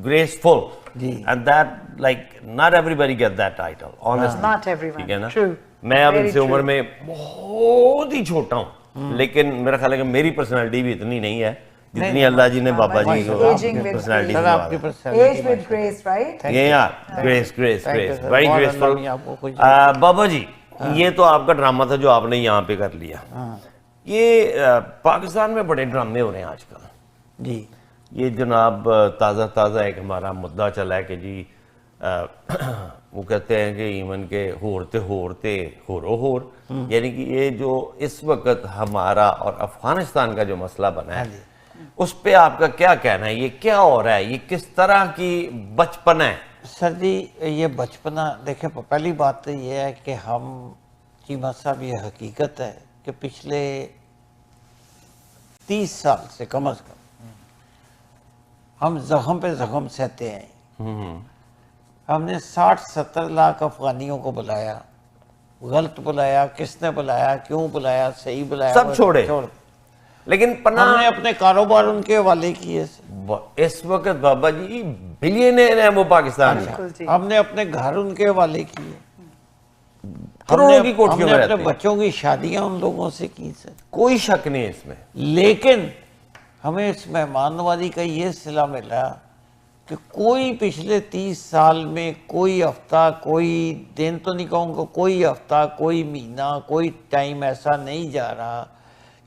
graceful. And that like not everybody get that title, honestly. Not everyone. ठीक है ना, True. मैं अब Very इनसे उम्र true. में बहुत ही छोटा हूँ, लेकिन मेरा ख्याल है कि मेरी पर्सनालिटी भी इतनी नहीं है जितनी अल्लाह जी ने बाबा जी को Aging with पर्सनालिटी सर आपकी दी। Personality Age with grace, right? ये यार grace grace Thank you, grace, sir. Very बहुत ग्रेसफुल। अल्लाह ने आपको कुछ बाबा जी ये तो आपका ड्रामा था जो आपने यहाँ पे कर लिया। ये पाकिस्तान में बड़े ड्रामे हो रहे हैं आजकल जी। ये जनाब ताज़ा ताज़ा एक हमारा मुद्दा चला है कि जी वो कहते हैं कि ईमन के होरते होरो होर, यानी कि ये जो इस वक्त हमारा और अफगानिस्तान का जो मसला बना है उस पे आपका क्या कहना है? ये क्या हो रहा है? ये किस तरह की बचपन है? सर जी ये बचपना देखे, पहली बात तो ये है कि हम चीमा साहब, ये हकीकत है कि पिछले 30 साल से कम अज कम हम जख्म पे जख्म सहते हैं। हमने 60-70 लाख अफगानियों को बुलाया, गलत बुलाया, किसने बुलाया, क्यों बुलाया, सही बुलाया, सब छोड़े। लेकिन हमने अपने कारोबार उनके हवाले किए। इस वक्त बाबा जी बिलियनर है वो पाकिस्तान में। हमने अपने घर उनके हवाले किए, करोड़ों की कोठियों में अपने बच्चों की शादियां उन लोगों से की सर, कोई शक नहीं है इसमें। लेकिन हमें इस मेहमान नवाजी का ये सिला मिला कि कोई पिछले 30 साल में कोई हफ्ता, कोई दिन तो नहीं कहूँगा, कोई हफ्ता, कोई महीना, कोई टाइम ऐसा नहीं जा रहा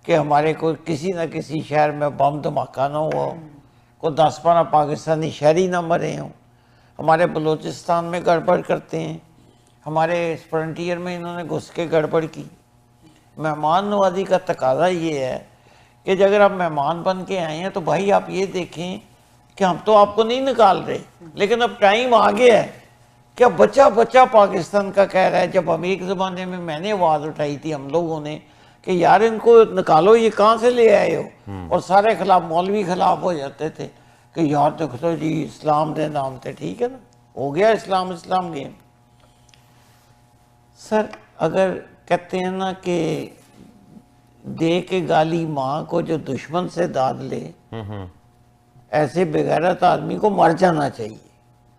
कि हमारे को किसी न किसी शहर में बम धमाका ना हुआ हो, कोई 10-12 पाकिस्तानी शहरी ना मरे हों। हमारे बलूचिस्तान में गड़बड़ करते हैं, हमारे फ्रंटियर में इन्होंने घुस के गड़बड़ की। मेहमान नवाजी का तकाजा ये है कि जब अगर आप मेहमान बन के आए हैं तो भाई आप ये देखें कि हम तो आपको नहीं निकाल रहे, लेकिन अब टाइम आ गया है कि अब बच्चा बच्चा पाकिस्तान का कह रहा है। जब हम एक ज़माने में मैंने आवाज़ उठाई थी हम लोगों ने कि यार इनको निकालो, ये कहाँ से ले आए हो, और सारे खिलाफ, मौलवी खिलाफ हो जाते थे कि यार देखो तो जी इस्लाम के नाम थे, ठीक है ना, हो गया इस्लाम इस्लाम गेम। सर अगर कहते हैं ना कि दे के गाली माँ को जो दुश्मन से दाद ले, ऐसे बेगैरत आदमी को मर जाना चाहिए,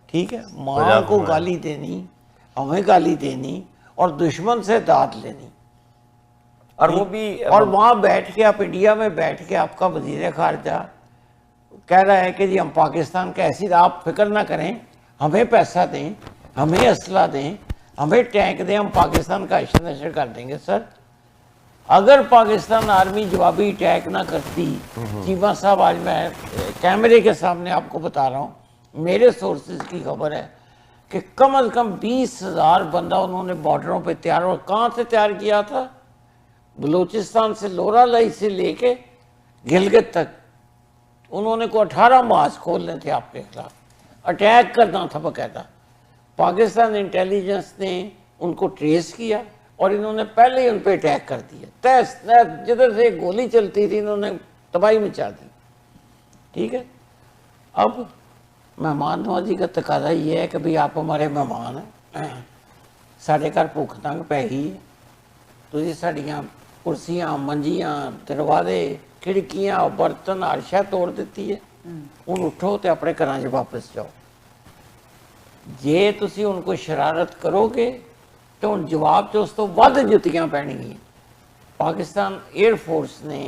ठीक है। माँ को गाली देनी, हमें गाली देनी और दुश्मन से दाद लेनी, और वो भी, और वहाँ बैठ के आप इंडिया में बैठ के आपका वजीर खारजा कह रहा है कि जी हम पाकिस्तान का ऐसी, आप फिक्र ना करें, हमें पैसा दें, हमें असला दें, हमें टैंक दें, हम पाकिस्तान का अशर नशर कर देंगे। सर अगर पाकिस्तान आर्मी जवाबी अटैक ना करती, चीमा साहब आज मैं कैमरे के सामने आपको बता रहा हूँ, मेरे सोर्सेज की खबर है कि कम से कम 20,000 बंदा उन्होंने बॉर्डरों पे तैयार, और कहाँ से तैयार किया था, बलूचिस्तान से लोरा लाई से लेके गिलगित तक उन्होंने को 18 मार्च खोलने थे आपके खिलाफ, अटैक करना था बकायदा। पाकिस्तान इंटेलिजेंस ने उनको ट्रेस किया और इन्होंने पहले ही उन पर अटैक कर दिया, तहस नहस, जिधर से गोली चलती थी इन्होंने तबाही मचा दी, ठीक है। अब मेहमान नवाजी का तकाजा ये है कि भाई आप हमारे मेहमान हैं, साढ़े घर भुख नंग पै गई, तुझे साड़ियाँ कुर्सियाँ, मंजियाँ, दरवाजे, खिड़कियाँ, बर्तन, हर शै तोड़ देती है, ਹੁਣ उठो तो अपने घर च वापस जाओ। जे तुसी उनको शरारत करोगे तो ਹੁਣ जवाब च उस तो वध जुत्तियां पैणगियां। पाकिस्तान एयरफोर्स ने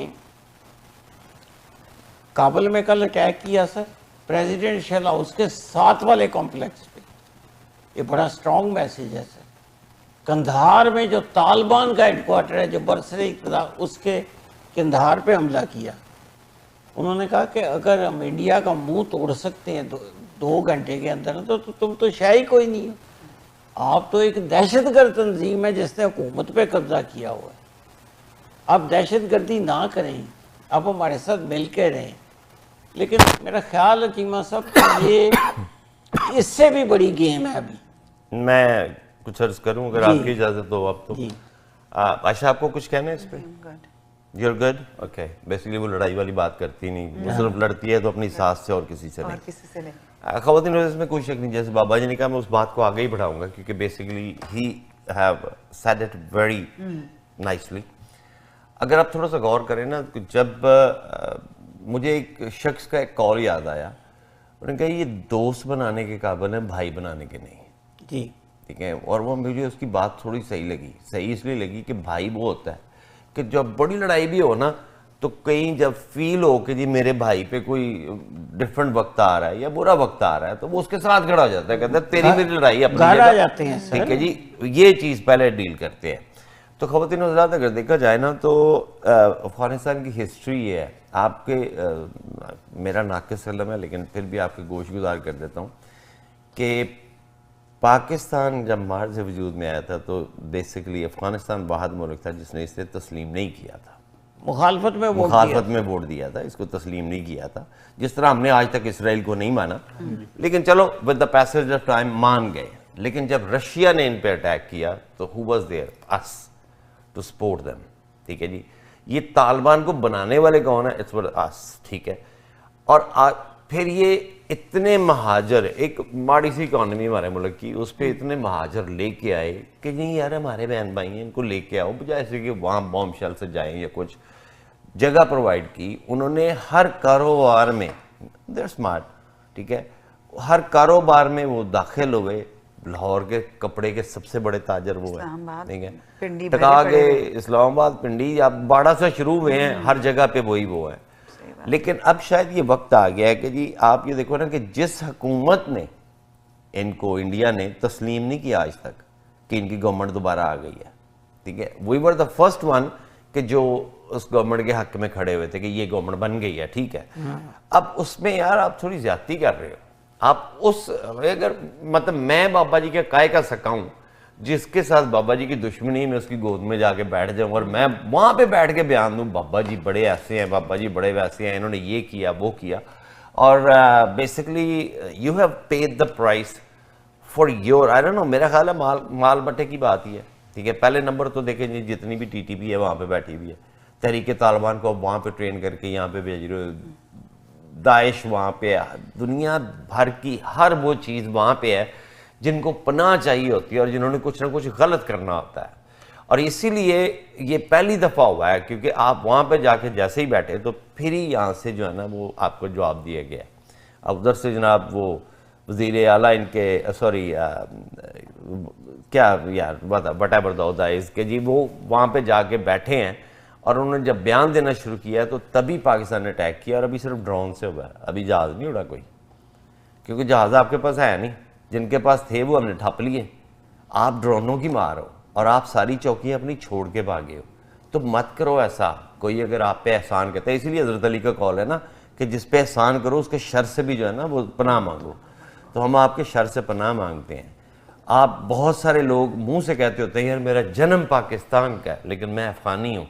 काबुल में कल अटैक किया सर, प्रेसिडेंशियल हाउस के 7 वाले कॉम्प्लेक्स पे, ये बड़ा स्ट्रॉन्ग मैसेज है सर। कंधार में जो तालिबान का हेडक्वार्टर है, जो बरसरे इक़्तिदार, उसके कंधार पे हमला किया। उन्होंने कहा कि अगर हम इंडिया का मुंह तोड़ सकते हैं 2 घंटे के अंदर, तो तुम तो शायद ही कोई नहीं हो, आप तो एक दहशतगर्द तंजीम है जिसने हुकूमत पे कब्जा किया हुआ है। आप दहशतगर्दी ना करें, आप हमारे साथ मिल के रहें। लेकिन मेरा ख्याल है चीमा साहब, ये इससे भी बड़ी गेम है। अभी मैं कुछ अर्ज करूं अगर आपकी इजाजत हो आप तो। आशा आपको कुछ कहना है इस पे? You're good? Okay. बेसिकली वो लड़ाई वाली बात करती नहीं, वो सिर्फ लड़ती है तो अपनी सास से और किसी से नहीं। ख़वातीन इसमें कोई शक नहीं, जैसे बाबा जी ने कहा मैं उस बात को आगे ही बढ़ाऊंगा क्योंकि basically he have said it very nicely. अगर आप थोड़ा सा गौर करें ना, जब मुझे एक शख्स का एक कॉल याद आया, उन्होंने कहा ये दोस्त बनाने के काबिल है, भाई बनाने के नहीं। जी ठीक है। और वो मुझे उसकी बात थोड़ी सही लगी। सही इसलिए लगी कि भाई वो होता है कि जब बड़ी लड़ाई भी हो ना, तो कहीं जब फील हो कि जी मेरे भाई पे कोई डिफरेंट वक्त आ रहा है या बुरा वक्त आ रहा है, तो वो उसके साथ खड़ा हो जाता है, कहता है तेरी मेरी लड़ाई अपनी आ जाते हैं। ठीक है जी, ये चीज़ पहले डील करते हैं। तो ख़वातीन हज़रात अगर देखा जाए ना, तो अफ़गानिस्तान की हिस्ट्री ये है, आपके मेरा नाक़िस इल्म है लेकिन फिर भी आपके गोश गुजार कर देता हूँ कि पाकिस्तान जब मार्च से वजूद में आया था तो बेसिकली अफगानिस्तान वाहिद मुल्क था जिसने इसे तस्लीम नहीं किया था, मुखालफत में वोट दिया था, इसको तस्लीम नहीं किया था। जिस तरह हमने आज तक इसराइल को नहीं माना, लेकिन चलो with the passage of time मान गए। लेकिन जब रशिया ने इन पे अटैक किया तो who was there? Us to support them. ठीक है जी। ये तालिबान को बनाने वाले कौन है? इट्स वर अस। ठीक है। और फिर ये इतने महाजर, एक माड़ी सी इकॉनमी हमारे मुल्क की, उस पर इतने महाजर लेके आए कि नहीं यार हमारे बहन भाई हैं, इनको लेके आओ, बजाय ऐसे कि वहाँ बॉम्ब शेल से जाएं या कुछ जगह प्रोवाइड की। उन्होंने हर कारोबार में, देयर स्मार्ट, ठीक है, हर कारोबार में वो दाखिल हुए। लाहौर के कपड़े के सबसे बड़े ताजर वो है, ठीक है, टका के इस्लामाबाद, पिंडी, आप बाड़ा से शुरू हुए हैं, हर जगह पे वही वो है। लेकिन अब शायद ये वक्त आ गया है कि जी आप ये देखो ना कि जिस हुकूमत ने इनको, इंडिया ने तस्लीम नहीं किया आज तक कि इनकी गवर्नमेंट दोबारा आ गई है, ठीक है, we were the first one कि जो उस गवर्नमेंट के हक में खड़े हुए थे कि ये गवर्नमेंट बन गई है, ठीक है। अब उसमें यार आप थोड़ी ज्यादती कर रहे हो। आप उस, अगर मतलब मैं बाबा जी के काय का सका हूं, जिसके साथ बाबा जी की दुश्मनी में उसकी गोद में जाके बैठ जाऊं और मैं वहां पे बैठ के बयान दूं बाबा जी बड़े ऐसे हैं, बाबा जी बड़े वैसे हैं, इन्होंने ये किया वो किया, और basically you have paid the price for your, I don't know, मेरा ख्याल है माल बट्टे की बात ही है, ठीक है। पहले नंबर तो देखें जी जितनी भी टीटीपी है वहां पे बैठी हुई है, तहरीके तालिबान को वहां पे ट्रेन करके यहाँ पे भेज रहे हो, दाइश वहां पे, दुनिया भर की हर वो चीज़ वहां पे है जिनको पनाह चाहिए होती है और जिन्होंने कुछ ना कुछ गलत करना होता है। और इसीलिए ये पहली दफ़ा हुआ है क्योंकि आप वहाँ पे जाके जैसे ही बैठे तो फिर ही यहाँ से जो है ना वो आपको जवाब दिया गया। अब उधर से जनाब वो वज़ीर आला इनके, सॉरी क्या यार बटा बरदौदा इसके जी, वो वहाँ पे जाके बैठे हैं और उन्होंने जब बयान देना शुरू किया है तो तभी पाकिस्तान ने अटैक किया। और अभी सिर्फ ड्रोन से हुआ है, अभी जहाज़ नहीं उड़ा कोई, क्योंकि जहाज़ आपके पास है नहीं, जिनके पास थे वो हमने ठप लिए। आप ड्रोनों की मार हो और आप सारी चौकियाँ अपनी छोड़ के भागे हो, तो मत करो ऐसा। कोई अगर आप पे एहसान करता है, इसीलिए हज़रत अली का कॉल है ना कि जिस पे एहसान करो उसके शर से भी जो है ना वो पनाह मांगो। तो हम आपके शर से पनाह मांगते हैं। आप बहुत सारे लोग मुंह से कहते होते हैं यार मेरा जन्म पाकिस्तान का है लेकिन मैं अफ़गानी हूँ,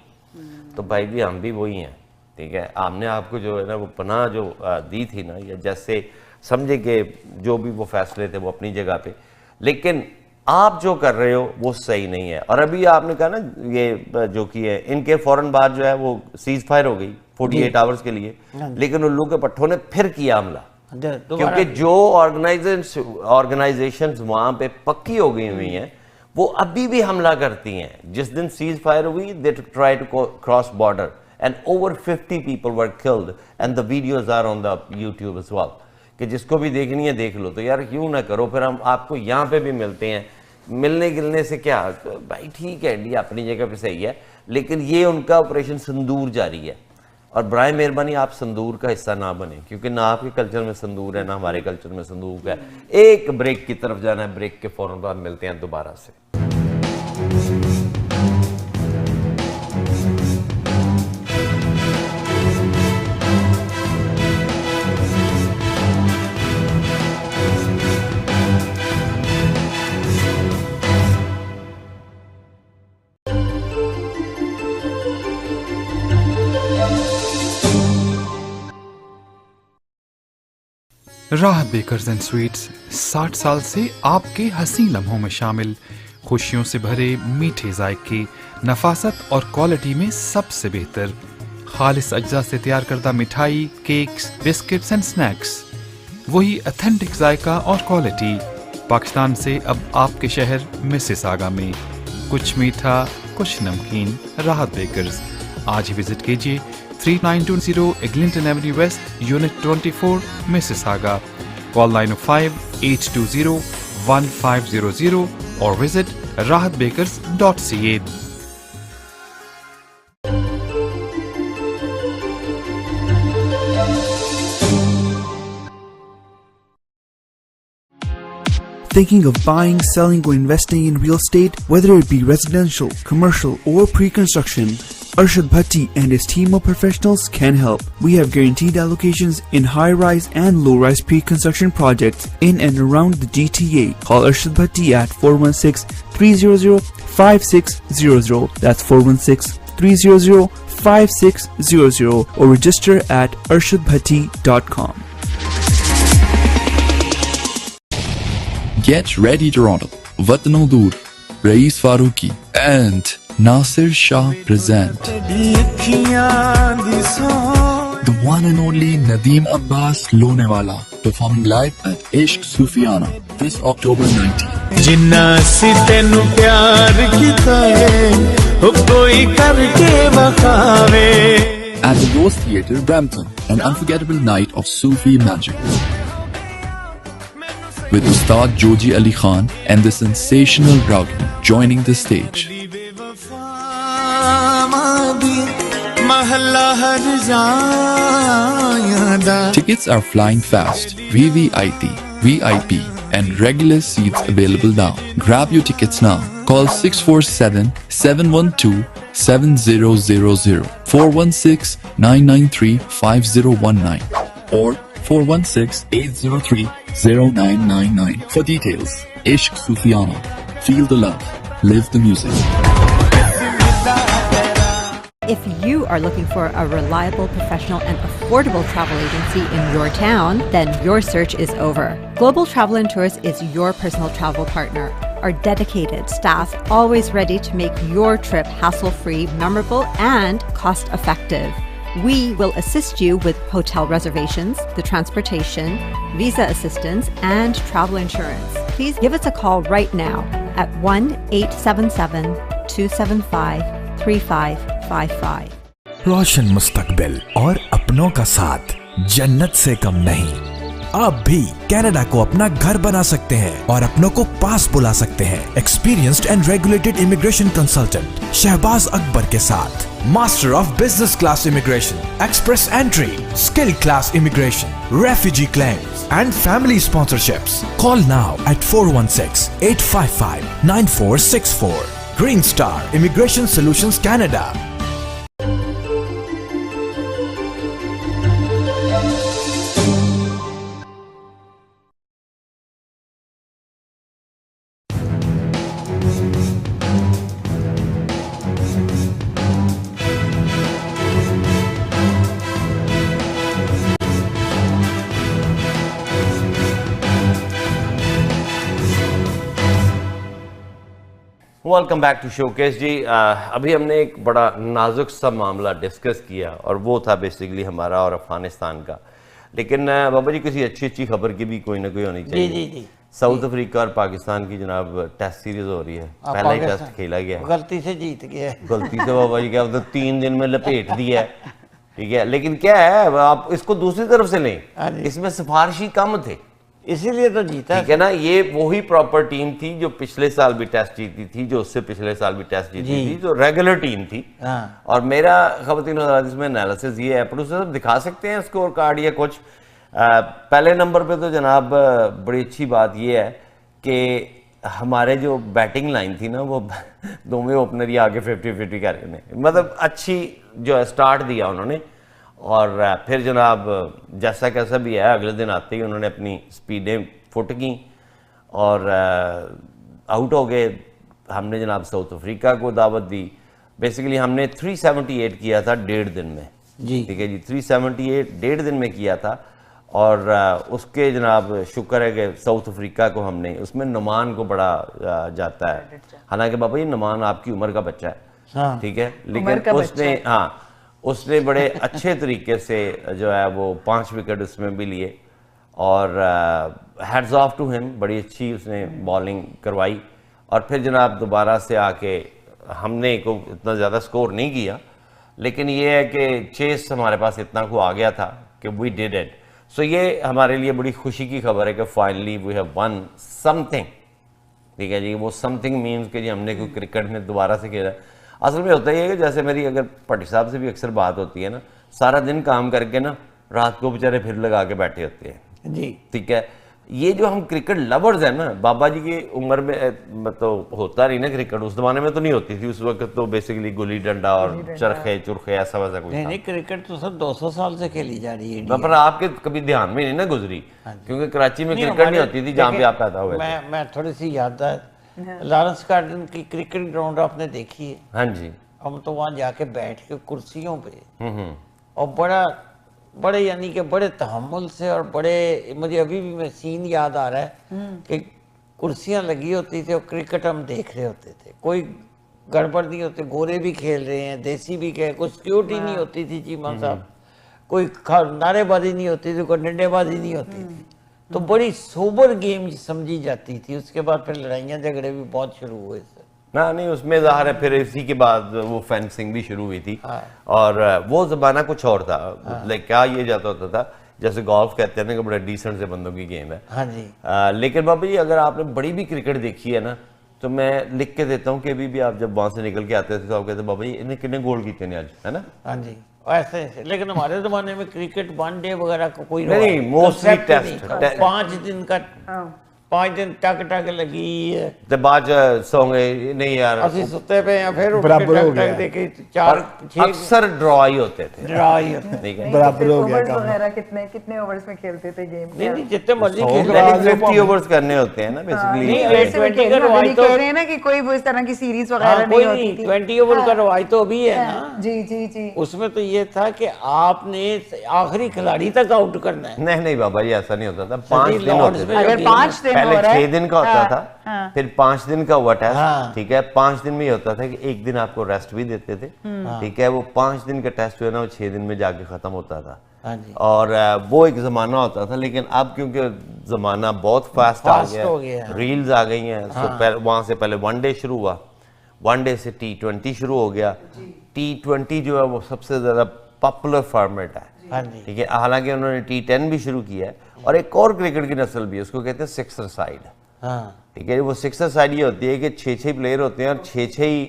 तो भाई भी हम भी वही हैं, ठीक है। हमने आपको जो है ना वो पनाह जो दी थी ना, या जैसे समझे कि जो भी वो फैसले थे वो अपनी जगह पे, लेकिन आप जो कर रहे हो वो सही नहीं है। और अभी आपने कहा ना ये जो कि है इनके फौरन बाद जो है वो सीज फायर हो गई 48 आवर्स के लिए, लेकिन उल्लू के पट्टों ने फिर किया हमला, क्योंकि जो ऑर्गेनाइजेशंस वहां पे पक्की हो गई हुई हैं वो अभी भी हमला करती हैं। जिस दिन सीज फायर हुई they try to cross border and over 50 people were killed and the videos are on the YouTube as well, कि जिसको भी देखनी है देख लो। तो यार क्यों ना करो, फिर हम आपको यहाँ पे भी मिलते हैं। मिलने गिलने से क्या, तो भाई ठीक है इंडिया अपनी जगह पे सही है, लेकिन ये उनका ऑपरेशन संदूर जारी है। और बराए मेहरबानी आप संदूर का हिस्सा ना बने, क्योंकि ना आपके कल्चर में संदूर है ना हमारे कल्चर में संदूर है। एक ब्रेक की तरफ जाना है, ब्रेक के फौरन बाद मिलते हैं दोबारा से। राहत बेकर्स एंड स्वीट्स 60 साल से आपके हसी लम्हों में शामिल, खुशियों से भरे मीठे जायके, नफासत और क्वालिटी में सबसे बेहतर, खालिस अज्जा से तैयार करदा मिठाई, केक्स, बिस्किट्स एंड स्नैक्स, वही ऑथेंटिक जायका और क्वालिटी। पाकिस्तान से अब आपके शहर मिसिसागा में, कुछ मीठा कुछ नमकीन। राहत बेकर्स, आज ही विजिट कीजिए 3920 Eglinton Avenue West, Unit 24, Mississauga. Call 905-820-1500 or visit rahatbakers.ca. Thinking of buying, selling, or investing in real estate, whether it be residential, commercial, or pre-construction, Arshad Bhatti and his team of professionals can help. We have guaranteed allocations in high-rise and low-rise pre-construction projects in and around the GTA. Call Arshad Bhatti at 416-300-5600. That's 416-300-5600 or register at arshadbhatti.com. Get ready Toronto. Watan Al Dur, Rais Faruqi and Nasir Shah present the one and only Nadeem Abbas Lonewala performing live at Ishq Sufiana this October 19th. At the Rose Theatre, Brampton, an unforgettable night of Sufi magic. With Ustad Joji Ali Khan and the sensational Ragni joining the stage. Tickets are flying fast. VVIP, VIP, and regular seats available now. Grab your tickets now. Call 647-712-7000, 416-993-5019, or 416-803-0999 for details. Ishq Sufiana. Feel the love. Live the music. If you are looking for a reliable, professional, and affordable travel agency in your town, then your search is over. Global Travel and Tours is your personal travel partner. Our dedicated staff always ready to make your trip hassle-free, memorable, and cost-effective. We will assist you with hotel reservations, the transportation, visa assistance, and travel insurance. Please give us a call right now at 1-877-275-3555. रोशन मुस्तकबिल और अपनों का साथ जन्नत से कम नहीं। आप भी कनाडा को अपना घर बना सकते हैं और अपनों को पास बुला सकते हैं। Experienced and regulated immigration consultant Shahbaz Akbar के साथ master of business class immigration, express entry, skill class immigration, refugee claims and family sponsorships. Call now at 416-855-9464. Green Star Immigration Solutions Canada. Welcome back to Showcase ji. अभी हमने एक बड़ा नाजुक सा मामला discuss किया और वो था बेसिकली हमारा और अफगानिस्तान का। लेकिन बाबा जी किसी अच्छी खबर की भी कोई ना कोई होनी चाहिए। जी। साउथ अफ्रीका और पाकिस्तान की जनाब टेस्ट सीरीज हो रही है। पहला ही टेस्ट खेला गया, गलती से जीत गया। गलती से बाबा जी क्या 3 दिन में लपेट दिया है, ठीक है। लेकिन क्या है, आप इसको दूसरी तरफ से लें, इसमें सिफारिशी कम थे इसीलिए तो जीता, ठीक है ना। ये वही प्रॉपर टीम थी जो पिछले साल भी टेस्ट जीती थी, जो उससे पिछले साल भी टेस्ट जीती थी, जो रेगुलर टीम थी। और मेरा खवातीन इसमें एनालिसिस ये है, प्रोड्यूसर साहब दिखा सकते हैं स्कोर कार्ड या कुछ। पहले नंबर पे तो जनाब बड़ी अच्छी बात ये है कि हमारे जो बैटिंग लाइन थी ना, वो दोनों ओपनर ही आगे 50-50 करके, मतलब अच्छी जो है स्टार्ट दिया उन्होंने। और फिर जनाब जैसा कैसा भी है, अगले दिन आते ही उन्होंने अपनी स्पीडें फुट की और आउट हो गए। हमने जनाब साउथ अफ्रीका को दावत दी। बेसिकली हमने 378 किया था 1.5 दिन में जी, ठीक है जी। 378 1.5 दिन में किया था। और उसके जनाब शुक्र है कि साउथ अफ्रीका को हमने, उसमें नुमान को बड़ा जाता है। हालांकि बाबा ये नुमान आपकी उम्र का बच्चा है, ठीक है, लेकिन उसने बड़े अच्छे तरीके से जो है वो 5 विकेट उसमें भी लिए। और हैड्स ऑफ टू हिम, बड़ी अच्छी उसने बॉलिंग करवाई। और फिर जनाब दोबारा से आके हमने को इतना ज़्यादा स्कोर नहीं किया, लेकिन ये है कि चेस हमारे पास इतना को आ गया था कि वी डिड इट। सो ये हमारे लिए बड़ी खुशी की खबर है कि finally we have won something, ठीक है जी। वो समथिंग मीन्स कि जी हमने कोई क्रिकेट में दोबारा से खेला। असल में होता ही है कि जैसे मेरी अगर भट्टी साहब से भी अक्सर बात होती है ना, सारा दिन काम करके ना रात को बेचारे फिर लगा के बैठे होते हैं जी, ठीक है। ये जो हम क्रिकेट लवर्स हैं ना, बाबा जी की उम्र में तो होता नहीं ना क्रिकेट, उस जमाने में तो नहीं होती थी। उस वक्त तो बेसिकली गुल्ली डंडा और चरखे चुरखे ऐसा वैसा कुछ नहीं, क्रिकेट तो सर 200 साल से खेली जा रही है। पर आपके कभी ध्यान में नहीं ना गुजरी, क्योंकि कराची में क्रिकेट नहीं होती थी जहाँ पे आप पैदा हुए। मैं थोड़ी सी याद है, लॉरेंस गार्डन की क्रिकेट ग्राउंड आपने देखी है? हाँ जी। हम तो वहाँ जाके बैठ के कुर्सियों पे और बड़े यानी कि बड़े तहम्मुल से और बड़े, मुझे अभी भी मैं सीन याद आ रहा है कि कुर्सियाँ लगी होती थी और क्रिकेट हम देख रहे होते थे। कोई गड़बड़ नहीं होती, गोरे भी खेल रहे हैं, देसी भी खेल, कोई सिक्योरिटी नहीं होती थी चीमा साहब, कोई नारेबाजी नहीं होती थी, कोई डंडेबाजी नहीं होती थी। तो बड़ी सोबर गेम समझी जाती थी। उसके बाद फिर लड़ाइयाँ झगड़े भी बहुत शुरू हुए ना, नहीं उसमें ज़ाहिर है फिर इसी के बाद वो फेंसिंग भी शुरू हुई थी। और वो ज़माना कुछ और था। लाइक क्या ये जाता होता था, जैसे गोल्फ कहते हैं ना कि बड़ा डिसेंट से बंदों की गेम है। हाँ जी। लेकिन बाबा जी अगर आपने बड़ी भी क्रिकेट देखी है ना, तो तो मैं लिख के देता हूँ कि अभी भी आप जब वहाँ से निकल के आते थे तो आप कहते बाबा जी इन्हें कितने गोल किए ने आज, है ना? हाँ जी ऐसे ऐसे। लेकिन हमारे ज़माने में क्रिकेट 1 डे वगैरह का कोई नहीं, मोस्टली टेस्ट 5 दिन का 5 दिन टक टक लगी है ਤੇ ਬਾਅਦ ਸੌਂਗੇ नहीं यार ਅਸੀਂ ਸੁੱਤੇ ਪਏ ਆ ਫਿਰ बराबर हो गया। देखी 4 अक्सर ड्रॉ ही होते थे, ड्रा ही होते ठीक है? बराबर हो गया ओवर्स काम। वगैरह कितने ओवर्स में खेलते थे गेम? नहीं नहीं जितने मर्जी सौ खेल के बाद 50 ओवर्स करने होते हैं ना बेसिकली। नहीं, वैसे भी 20 का खेलना, रवाज अभी तो- कह रहे हैं ना कि कोई वो इस तरह की सीरीज हाँ, वगैरह कोई नहीं होती नहीं थी। 20 ओवर का रवाज तो अभी है ना। जी जी जी। उसमें तो ये था कि आपने आखिरी खिलाड़ी तक आउट करना है। नहीं नहीं बाबा जी ऐसा नहीं होता था, 5 दिन लॉर्ड्स होते में थे। अगर 5 दिन हो पहले रहा है 6 दिन का होता हाँ, था, हाँ। फिर 5 दिन का हुआ टेस्ट, हाँ। ठीक है? 5 दिन में ये होता था कि एक दिन आपको रेस्ट भी देते थे, ठीक है? वो 5 दिन का टेस्ट जो है ना वो 6 दिन में जाके खत्म होता था। हाँ जी। और वो एक ज़माना होता था, लेकिन अब क्योंकि ज़माना बहुत फास्ट आ फास्ट हो गया गया, है। रील्स आ गई हैं, तो वहाँ से पहले 1 डे शुरू हुआ, 1 डे से T20 शुरू हो गया। T20 जो है वो सबसे ज़्यादा पॉपुलर फॉर्मेट है, हाँ जी। ठीक है? हालांकि उन्होंने T10 भी शुरू किया है, और एक और क्रिकेट की नस्ल भी है, उसको कहते हैं सिक्सर साइड, हाँ ठीक है? वो सिक्सर साइड ये होती है कि 6-6 प्लेयर होते हैं और 6-6 ही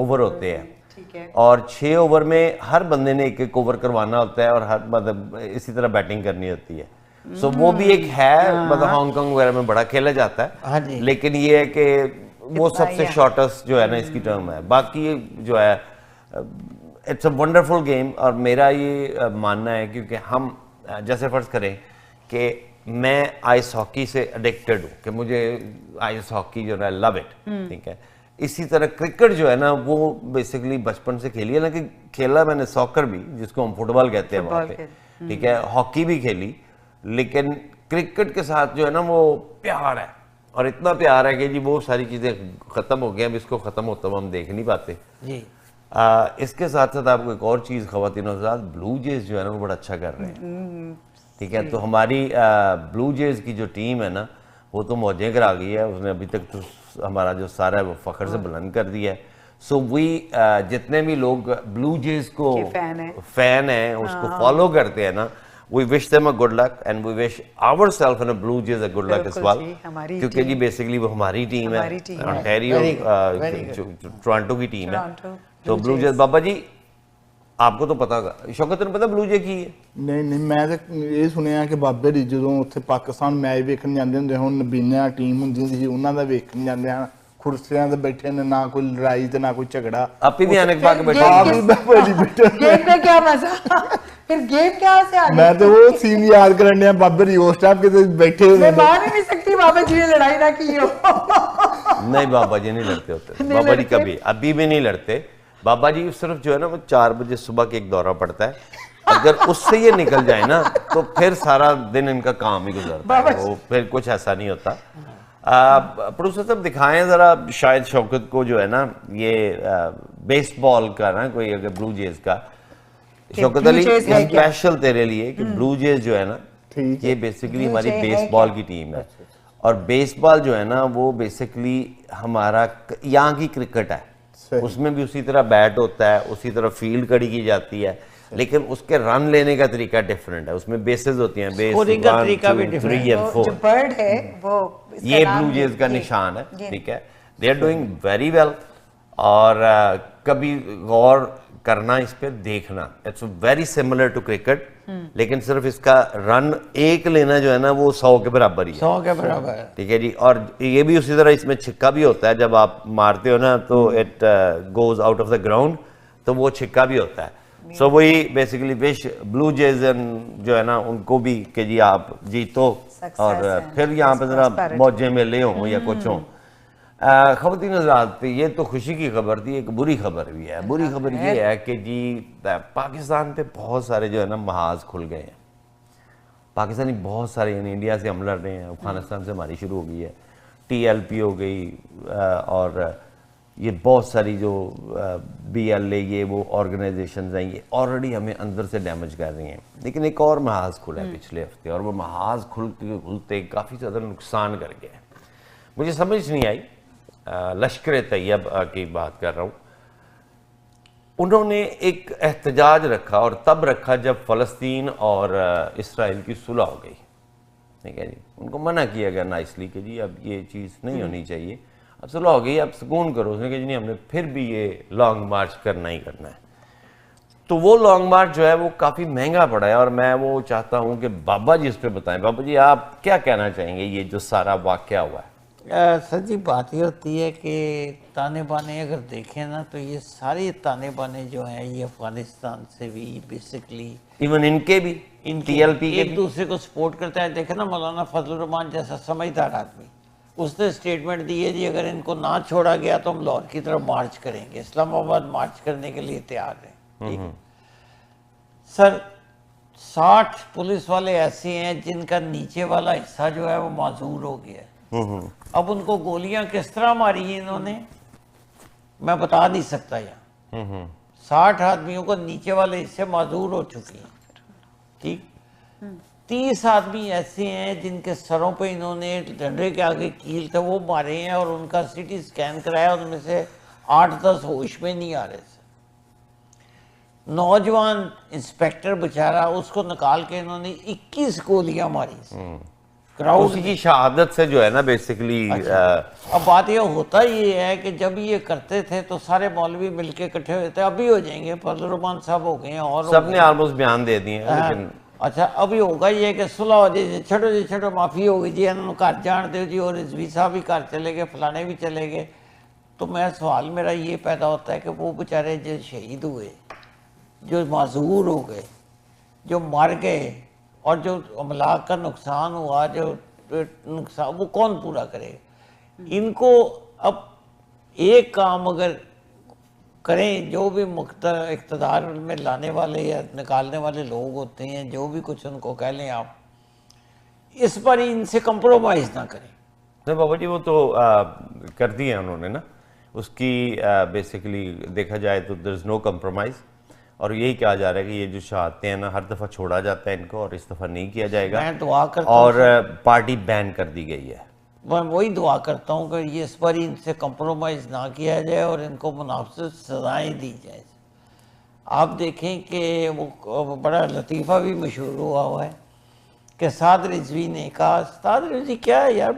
ओवर होते हैं, ठीक है। और 6 ओवर में हर बंदे ने एक एक ओवर करवाना होता है और हर मतलब इसी तरह बैटिंग करनी होती है। सो वो भी एक है, मतलब हांगकांग वगैरह में बड़ा खेला जाता हाँ है, जी। लेकिन ये है कि वो सबसे शॉर्टेस्ट जो है ना इसकी टर्म है। बाकी जो है इट्स अ वंडरफुल गेम, और मेरा ये मानना है क्योंकि हम जैसे फर्ज करें कि मैं आइस हॉकी से एडिक्टेड हूँ कि मुझे आइस हॉकी जो है लव इट, ठीक है? इसी तरह क्रिकेट जो है ना वो बेसिकली बचपन से खेली है, ना कि खेला मैंने सॉकर भी, जिसको हम फुटबॉल कहते हैं वहाँ पे, ठीक है? हॉकी भी खेली, लेकिन क्रिकेट के साथ जो है ना वो प्यार है, और इतना प्यार है कि जी वो सारी चीज़ें ख़त्म हो गई, अब इसको ख़त्म होता हुआ हम देख नहीं पाते जी। इसके साथ साथ आपको एक और चीज़ ख़वातीन हज़रात, ब्लू जेज जो है ना वो बड़ा अच्छा कर रहे हैं, ठीक है? तो हमारी ब्लू जेज की जो टीम है ना वो तो मौजें करा गई है, उसने अभी तक तो हमारा जो सारा है वो फ़ख्र से बुलंद कर दिया है। सो वी जितने भी लोग ब्लू जेज को फैन है उसको फॉलो करते हैं ना, we wish them a good luck and we wish ourselves and a Blue Jays a good luck as well, क्योंकि जी बेसिकली वो हमारी टीम है, ऑन्टेरियो टोरंटो की टीम है। तो ब्लू जेज बाबा जी आपको तो पता होगा, शौकत ਨੂੰ ਪਤਾ ਬਲੂ ਜੇ ਕੀ ਹੈ? ਨਹੀਂ ਨਹੀਂ ਮੈਂ ਤਾਂ ਇਹ ਸੁਣਿਆ ਕਿ ਬਾਬੇ ਦੀ ਜਦੋਂ ਉੱਥੇ ਪਾਕਿਸਤਾਨ ਮੈਚ ਵੇਖਣ ਜਾਂਦੇ ਹੁੰਦੇ, ਹੁਣ ਨਬੀਨਾ ਟੀਮ ਹੁੰਦੀ ਸੀ ਉਹਨਾਂ ਦਾ ਵੇਖਣ ਜਾਂਦੇ ਹਨ, ਕੁਰਸੀਆਂ ਤੇ ਬੈਠੇ ਨੇ, ਨਾ ਕੋਈ ਲੜਾਈ ਤੇ ਨਾ ਕੋਈ ਝਗੜਾ, ਆਪੀ ਵੀ ਆਨੇ ਪਾ ਕੇ ਬੈਠੇ गेम में क्या मजा? फिर गेम क्या से आ गई? मैं तो वो सीन याद करने हैं बाबे जी उस टाइम के बैठे मैं मान ही नहीं सकती बाबा जी ने लड़ाई ना की हो। नहीं बाबा जी नहीं लड़ते होते, बाबा जी कभी अभी भी नहीं लड़ते। बाबा जी सिर्फ जो है ना वो 4 बजे सुबह के एक दौरा पड़ता है, अगर उससे ये निकल जाए ना तो फिर सारा दिन इनका काम ही गुजरता है, वो फिर कुछ ऐसा नहीं होता। प्रोड्यूसर साहब दिखाएं जरा, शायद शौकत को जो है ना ये बेसबॉल का ना कोई अगर ब्लू जेज का, शौकत अली स्पेशल तेरे लिए कि ब्लू जेज जो है ना ये बेसिकली हमारी बेसबॉल की टीम है, और बेसबॉल जो है ना वो बेसिकली हमारा यहाँ की क्रिकेट है, उसमें भी उसी तरह बैट होता है, उसी तरह फील्ड कड़ी की जाती है, लेकिन उसके रन लेने का तरीका डिफरेंट है, उसमें बेसेस होती हैं, बेस 1 2 3 और 4। जो बर्ड है वो ये ब्लू जेज का निशान है, ठीक है? They are doing very well, और कभी गौर करना इस पे, देखना, it's very similar to cricket, लेकिन सिर्फ इसका रन एक लेना जो है ना वो 100 के बराबर ही है, 100 के बराबर है, ठीक है जी? और ये भी उसी तरह इसमें छिक्का भी होता है, जब आप मारते हो ना तो it goes out of the ground, तो वो छिक्का भी होता है। सो वही बेसिकली विश ब्लू जेज जो है ना उनको भी कि जी आप जीतो और फिर यहाँ पे जरा मौजे मेले हों या कुछ हों। ख़वातीन हज़रात, ये तो खुशी की खबर थी, एक बुरी खबर भी है। बुरी खबर ये है कि जी पाकिस्तान पे बहुत सारे जो है ना महाज खुल गए हैं, पाकिस्तानी बहुत सारे, यानी इंडिया से हम लड़ रहे हैं, अफगानिस्तान से हमारी शुरू हो गई है, TLP हो गई, और ये बहुत सारी जो BLA ये वो ऑर्गेनाइजेशंस हैं, ये ऑलरेडी हमें अंदर से डैमेज कर रही हैं। लेकिन एक और महाज खुला है पिछले हफ्ते, और वो महाज खुलते काफ़ी ज़्यादा नुकसान कर गया। मुझे समझ नहीं आई, लश्कर तैयब की बात कर रहा हूँ, उन्होंने एक एहतजाज रखा, और तब रखा जब फ़लस्तीन और इसराइल की सुलह हो गई, ठीक है जी? उनको मना किया गया नाइसली कि जी अब ये चीज़ नहीं होनी चाहिए, अब सुलह हो गई, अब सुकून करो। उसने कहा जी नहीं, हमने फिर भी ये लॉन्ग मार्च करना ही करना है। तो वो लॉन्ग मार्च जो है वो काफ़ी महंगा पड़ा है, और मैं वो चाहता हूँ कि बाबा जी इस पर बताएं। बाबा जी आप क्या कहना चाहेंगे ये जो सारा वाक़या हुआ है? सर जी बात ये होती है कि ताने बाने अगर देखें ना तो ये सारे ताने बाने जो हैं ये अफगानिस्तान से भी बेसिकली इवन इनके भी TLP के एक दूसरे को सपोर्ट करता है। देखे ना मौलाना फजलुर रहमान जैसा समझदार आदमी, उसने स्टेटमेंट दी है जी अगर इनको ना छोड़ा गया तो हम लाहौर की तरफ मार्च करेंगे, इस्लामाबाद मार्च करने के लिए तैयार है। ठीक है सर, 60 पुलिस वाले ऐसे हैं जिनका नीचे वाला हिस्सा जो है वो माजूर हो गया है। अब उनको गोलियां किस तरह मारी है इन्होंने मैं बता नहीं सकता यहाँ। 60 आदमियों को नीचे वाले हिस्से माजूर हो चुके हैं। ठीक, 30 आदमी ऐसे हैं जिनके सरों पे इन्होंने डंडे के आगे कील थे वो मारे हैं, और उनका CT स्कैन कराया, उनमें से 8-10 होश में नहीं आ रहे थे। नौजवान इंस्पेक्टर बेचारा, उसको निकाल के इन्होंने 21 गोलियां मारी क्राउड की शहादत से जो है ना बेसिकली। अब बात ये होता ये है कि जब ये करते थे तो सारे मौलवी मिलके इकट्ठे हुए थे, अभी हो जाएंगे, फजलुर रहमान साहब हो गए हैं और सबने ऑलमोस्ट बयान दे दिए हैं। लेकिन अच्छा अभी होगा ये कि सुलह हो जाए, छोटो जी छोटो माफ़ी हो गई जी, इन्होंने घर जान दो जी, और रिजवी साहब भी घर चले गए, फलाने भी चले गए। तो मैं सवाल मेरा ये पैदा होता है कि वो बेचारे जो शहीद हुए, जो माजूर हो गए, जो मर गए, और जो अमलाक का नुकसान हुआ, जो नुकसान वो कौन पूरा करेगा? इनको अब एक काम अगर करें, जो भी इक़्तिदार में लाने वाले या निकालने वाले लोग होते हैं, जो भी कुछ उनको कह लें आप, इस पर ही इनसे कंप्रोमाइज़ ना करें। नहीं बाबा जी वो तो कर दिए हैं उन्होंने ना, उसकी बेसिकली देखा जाए तो देयर इज़ नो कंप्रोमाइज़। और यही कहा जा रहा है कि ये जो शहादतें हैं ना हर दफ़ा छोड़ा जाता है इनको, और इस दफ़ा नहीं किया जाएगा। मैं दुआ करता और पार्टी बैन कर दी गई है। मैं वही दुआ करता हूँ कि ये इस पर ही इनसे कंप्रोमाइज़ ना किया जाए और इनको मुनासिब सज़ाएँ दी जाए। आप देखें कि वो बड़ा लतीफ़ा भी मशहूर हुआ है कि साद रिजवी ने कहा, साद रिजवी क्या है यार,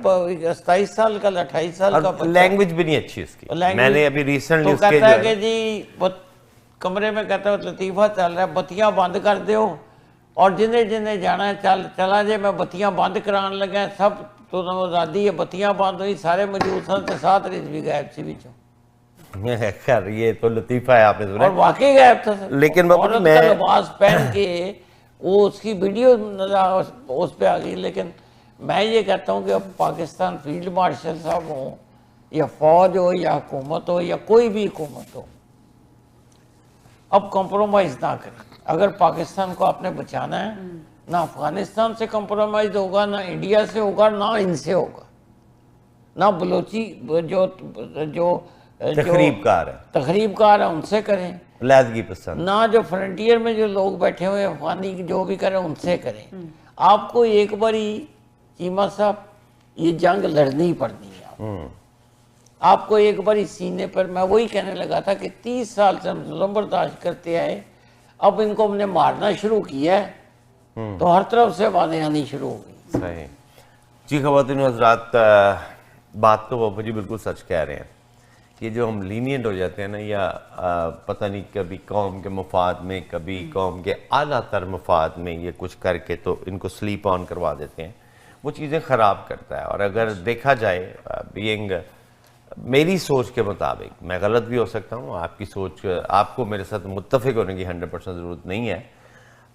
27 साल का 28 साल का, लैंग्वेज भी नहीं अच्छी उसकी। मैंने अभी रिसेंटली तो कहता है कि जी कमरे में कहता है लतीफ़ा चल रहा है, बत्तियां बंद कर दो, और जिन्हें जिन्हें जाना है चला जाए, मैं बत्तियां बंद कराने लगा, सब तो आज़ादी है, बत्तियां बंद हुई, सारे मौजूद थे, 7 रिजवी गायब से बिचों। खैर ये तो लतीफ़ा है, आपने सुना, और वाकई गायब था सर। लेकिन मैं लिबास पहन के वो उसकी वीडियो उस पर आ गई। लेकिन मैं ये कहता हूँ कि अब पाकिस्तान फील्ड मार्शल साहब हो या फौज हो या हुकूमत हो या कोई भी हुकूमत हो, अब कॉम्प्रोमाइज़ ना करें। अगर पाकिस्तान को आपने बचाना है, ना अफगानिस्तान से कॉम्प्रोमाइज़ होगा, ना इंडिया से होगा, ना इनसे होगा, ना बलोची जो तकरीबकार है उनसे करें, लैदगी पसंद, ना जो फ्रंटियर में जो लोग बैठे हुए हैं अफगानी जो भी करें उनसे करें। आपको एक बारी चीमा साहब ये जंग लड़नी पड़नी है। आपको एक बार सीने पर, मैं वही कहने लगा था कि 30 साल से हम जुल्म बर्दाश्त करते आए, अब इनको हमने मारना शुरू किया है तो हर तरफ से आवाज़ें आनी शुरू हो गई। सही जी। ख़वातीन हज़रात, बात तो बाबा जी बिल्कुल सच कह रहे हैं। ये जो हम लीनियंट हो जाते हैं ना, या पता नहीं कभी कौम के मफाद में, कभी कौम के आला तर मफाद में ये कुछ करके तो इनको स्लीप ऑन करवा देते हैं, वो चीज़ें ख़राब करता है। और अगर देखा जाए बीइंग मेरी सोच के मुताबिक, मैं गलत भी हो सकता हूँ, आपकी सोच, आपको मेरे साथ मुत्तफ़िक होने की 100% ज़रूरत नहीं है।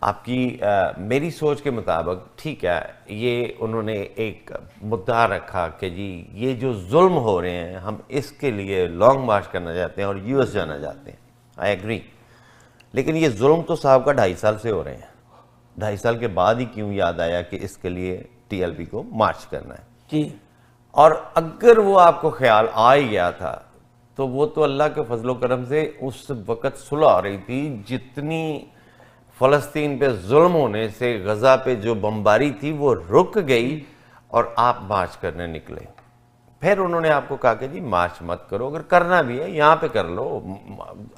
आपकी मेरी सोच के मुताबिक ठीक है, ये उन्होंने एक मुद्दा रखा कि जी ये जो जुल्म हो रहे हैं हम इसके लिए लॉन्ग मार्च करना चाहते हैं और US जाना चाहते हैं। आई एग्री, लेकिन ये जुल्म तो साहब का 2.5 साल से हो रहे हैं। 2.5 साल के बाद ही क्यों याद आया कि इसके लिए TLP को मार्च करना है जी। और अगर वो आपको ख्याल आ ही गया था तो वो तो अल्लाह के फजलो करम से उस वक़्त सुलह हो रही थी, जितनी फ़लस्तीन पे जुल्म होने से गज़ा पे जो बमबारी थी वो रुक गई और आप मार्च करने निकले। फिर उन्होंने आपको कहा कि जी मार्च मत करो, अगर करना भी है यहाँ पे कर लो।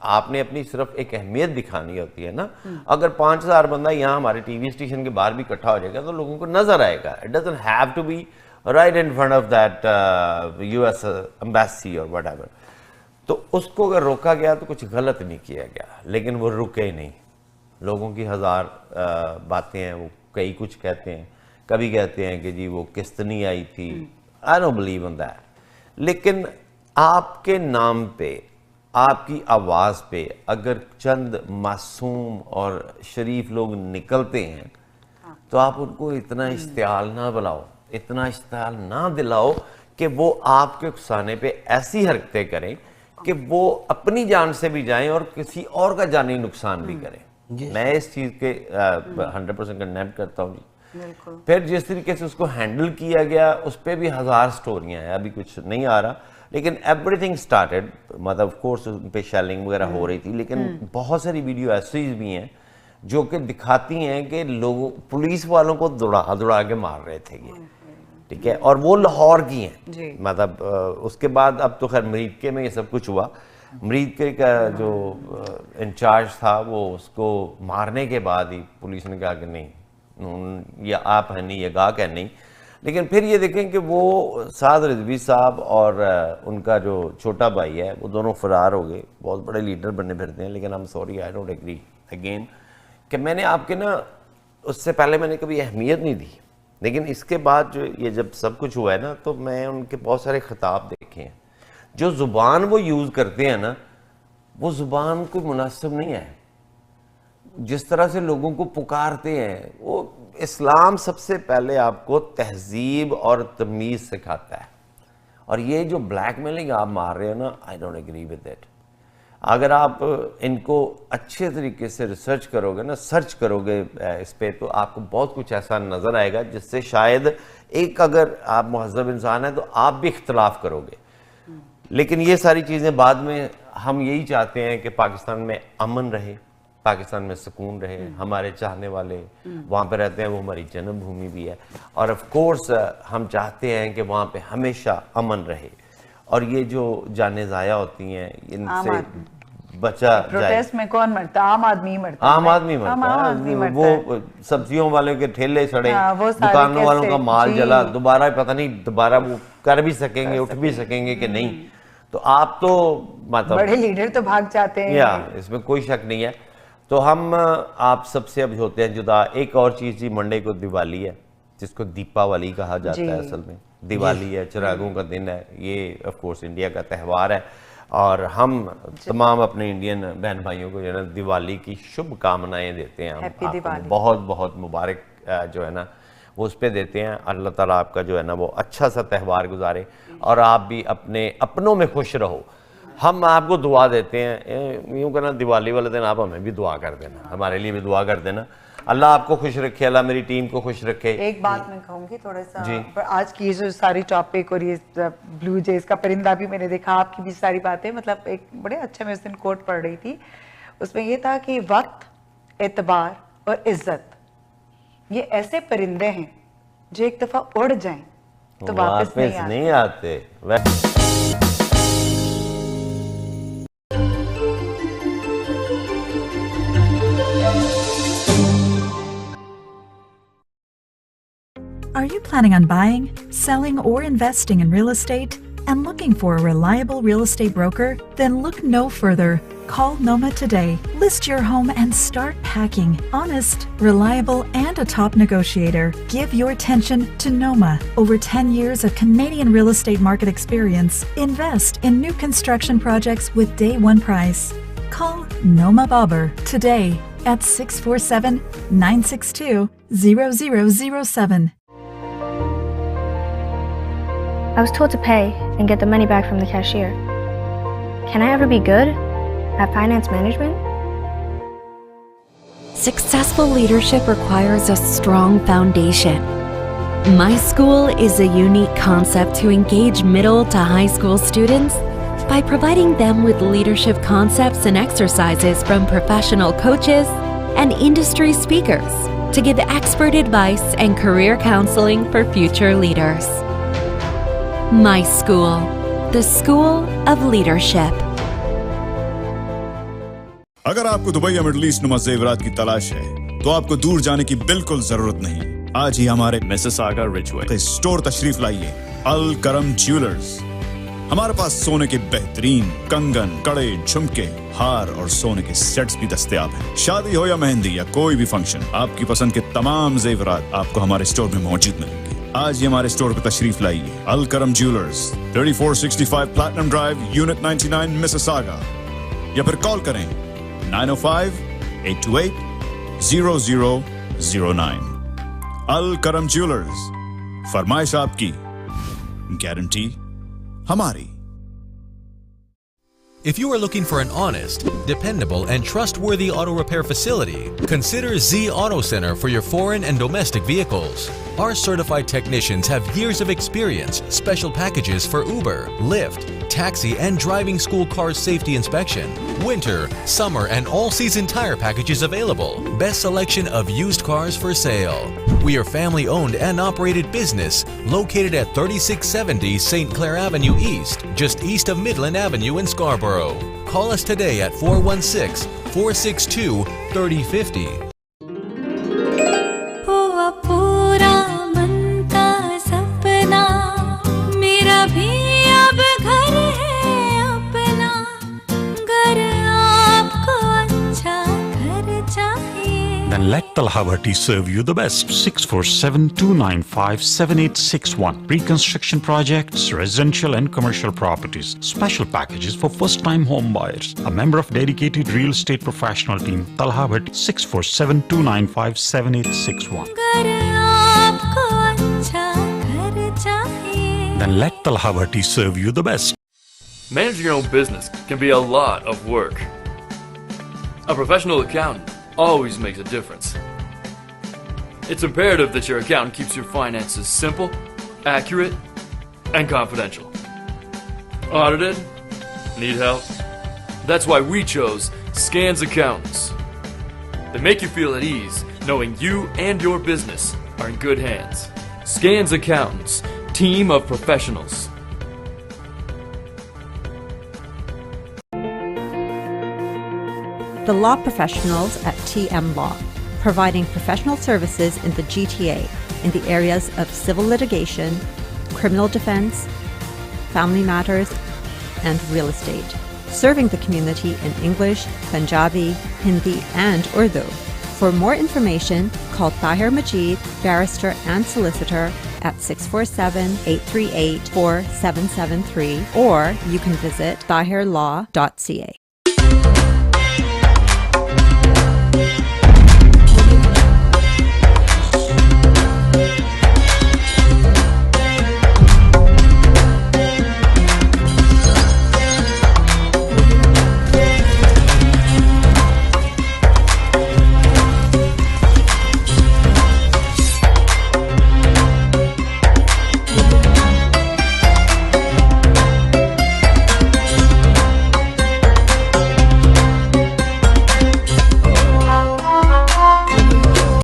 आपने अपनी सिर्फ एक अहमियत दिखानी होती है ना। अगर 5000 बंदा यहाँ हमारे TV स्टेशन के बाहर भी इकट्ठा हो जाएगा तो लोगों को नज़र आएगा। It doesn't have to be right in front of that US embassy और वट एवर। तो उसको अगर रोका गया तो कुछ गलत नहीं किया गया, लेकिन वो रुके ही नहीं। लोगों की हज़ार बातें हैं, वो कई कुछ कहते हैं, कभी कहते हैं कि जी वो किस्त नहीं आई थी, I don't believe in that. लेकिन आपके नाम पे, आपकी आवाज़ पे अगर चंद मासूम और शरीफ लोग निकलते हैं तो आप उनको इतना इश्तियाल ना बुलाओ, इतना इश्तियाल ना दिलाओ कि वो आपके उकसाने पे ऐसी हरकतें करें कि वो अपनी जान से भी जाएं और किसी और का जानी नुकसान भी करें। मैं इस चीज़ के 100% कंडेम करता हूँ जी। फिर जिस तरीके से उसको हैंडल किया गया उस पर भी हज़ार स्टोरियाँ हैं, अभी कुछ नहीं आ रहा, लेकिन एवरीथिंग स्टार्टेड, मतलब ऑफ कोर्स उन पे शेलिंग वगैरह हो रही थी, लेकिन बहुत सारी वीडियो ऐसी भी हैं जो कि दिखाती हैं कि लोगों, पुलिस वालों को दौड़ा के मार रहे थे ये, ठीक है, और वो लाहौर की हैं। मतलब उसके बाद अब तो खैर मरीदके में ये सब कुछ हुआ। मरीदके का जो इंचार्ज था वो उसको मारने के बाद ही पुलिस ने कहा कि नहीं, ये आप हैं नहीं, ये गाहक है नहीं। लेकिन फिर ये देखें कि वो साद रिजवी साहब और उनका जो छोटा भाई है वो दोनों फरार हो गए, बहुत बड़े लीडर बनने फिरते हैं। लेकिन I am sorry, I don't agree again कि मैंने आपके ना, उससे पहले मैंने कभी अहमियत नहीं दी, लेकिन इसके बाद जो ये जब सब कुछ हुआ है ना, तो मैं उनके बहुत सारे खिताब देखे हैं। जो ज़ुबान वो यूज़ करते हैं ना, वो ज़ुबान कोई मुनासिब नहीं है। जिस तरह से लोगों को पुकारते हैं, वो इस्लाम सबसे पहले आपको तहजीब और तमीज़ सिखाता है। और ये जो ब्लैकमेलिंग आप मार रहे हो ना, I don't agree with it. अगर आप इनको अच्छे तरीके से रिसर्च करोगे ना, सर्च करोगे इस पे, तो आपको बहुत कुछ ऐसा नज़र आएगा जिससे शायद एक, अगर आप महज़ब इंसान हैं तो आप भी इख्तलाफ करोगे। लेकिन ये सारी चीज़ें बाद में, हम यही चाहते हैं कि पाकिस्तान में अमन रहे, पाकिस्तान में सुकून रहे, हमारे चाहने वाले वहाँ पे रहते हैं, वो हमारी जन्मभूमि भी है, और ऑफ कोर्स हम चाहते हैं कि वहाँ पे हमेशा अमन रहे। और ये जो जानें ज़ाया होती हैं, इनसे बचा जाए। प्रोटेस्ट में कौन मरता? आम आदमी मरता। आम आदमी मरता है। वो सब्जियों वाले के ठेले सड़े, दुकानों वालों का माल जला, दोबारा पता नहीं दोबारा वो कर भी सकेंगे, उठ भी सकेंगे कि नहीं। तो आप तो मतलब बड़े लीडर तो भाग जाते हैं, या इसमें कोई शक नहीं है। तो हम आप सबसे अब होते हैं जुदा। एक और चीज़ जी, मंडे को दिवाली है, जिसको दीपावली कहा जाता है। असल में दिवाली है, चिरागों का दिन है। ये ऑफ कोर्स इंडिया का त्यौहार है, और हम तमाम अपने इंडियन बहन भाइयों को जो है ना दिवाली की शुभकामनाएं देते हैं। हम बहुत बहुत मुबारक जो है ना वो उस पर देते हैं। अल्लाह ताला आपका जो है ना वो अच्छा सा त्यौहार गुजारे, और आप भी अपने अपनों में खुश रहो। हम आपको दुआ देते हैं, यूँ कहना दिवाली वाले दिन आप हमें भी दुआ कर देना, हमारे लिए भी दुआ कर देना। अल्लाह आपको खुश रखे, अल्लाह मेरी टीम को खुश रखे। एक बात मैं कहूँगी थोड़ा सा, पर आज की जो सारी टॉपिक और ये ब्लू जेज का परिंदा भी मैंने देखा, आपकी भी सारी बातें, मतलब एक बड़े अच्छा मैं उस दिन कोट पढ़ रही थी, उसमें ये था कि वक्त, एतबार और इज्जत ये ऐसे परिंदे हैं जो एक दफा उड़ जाएं तो वापस नहीं आते। Are you planning on buying, selling, or investing in real estate and looking for a reliable real estate broker? Then look no further. Call Noma today. List your home and start packing. Honest, reliable, and a top negotiator. Give your attention to Noma. Over 10 years of Canadian real estate market experience. Invest in new construction projects with day one price. Call Noma Bobber today at 647-962-0007. I was told to pay and get the money back from the cashier. Can I ever be good at finance management? Successful leadership requires a strong foundation. My School is a unique concept to engage middle to high school students by providing them with leadership concepts and exercises from professional coaches and industry speakers to give expert advice and career counseling for future leaders. My School, the School of Leadership. अगर आपको Dubai या middle east नुमा ज़ेवरात की तलाश है तो आपको दूर जाने की बिल्कुल जरूरत नहीं। आज ही हमारे मिसिसागा रिचवे स्टोर तशरीफ लाइए। अल करम ज्वेलर्स। हमारे पास सोने के बेहतरीन कंगन, कड़े, झुमके, हार और सोने के सेट्स भी दस्तयाब हैं। शादी हो या मेहंदी या कोई भी फंक्शन, आपकी पसंद के तमाम जेवरात आपको हमारे स्टोर में मौजूद मिलेंगे। आज ही हमारे स्टोर पर तशरीफ लाइए। अल करम jewellers, 3465 platinum drive, unit 99, Mississauga. या फिर कॉल करें 905-828-0009। अल करम ज्वेलर्स, फरमाइश आपकी, गारंटी हमारी। If you are looking for an honest, dependable, and trustworthy auto repair facility, consider Z Auto Center for your foreign and domestic vehicles. Our certified technicians have years of experience, special packages for Uber, Lyft, taxi, and driving school car safety inspection, winter, summer, and all-season tire packages available. Best selection of used cars for sale. We are family-owned and operated business located at 3670 St. Clair Avenue East, just east of Midland Avenue in Scarborough. Call us today at 416-462-3050. हुआ पूरा मन का सपना, मेरा भी अब घर है अपना, घर आपको अच्छा घर चाहिए। Then let Talha Bhatti serve you the best. 647-295-7861. Reconstruction projects, residential and commercial properties. Special packages for first-time home buyers. A member of dedicated real estate professional team. Talha Bhatti, 647-295-7861. घर आपको अच्छा घर चाहिए। Then let Talha Bhatti serve you the best. Managing your own business can be a lot of work. A professional accountant always makes a difference. It's imperative that your accountant keeps your finances simple, accurate, and confidential. Audited? Need help? That's why we chose Scans Accountants. They make you feel at ease knowing you and your business are in good hands. Scans Accountants, team of professionals. The law professionals at TM Law, providing professional services in the GTA in the areas of civil litigation, criminal defense, family matters, and real estate. Serving the community in English, Punjabi, Hindi, and Urdu. For more information, call Tahir Majid, barrister and solicitor at 647-838-4773, or you can visit tahirlaw.ca.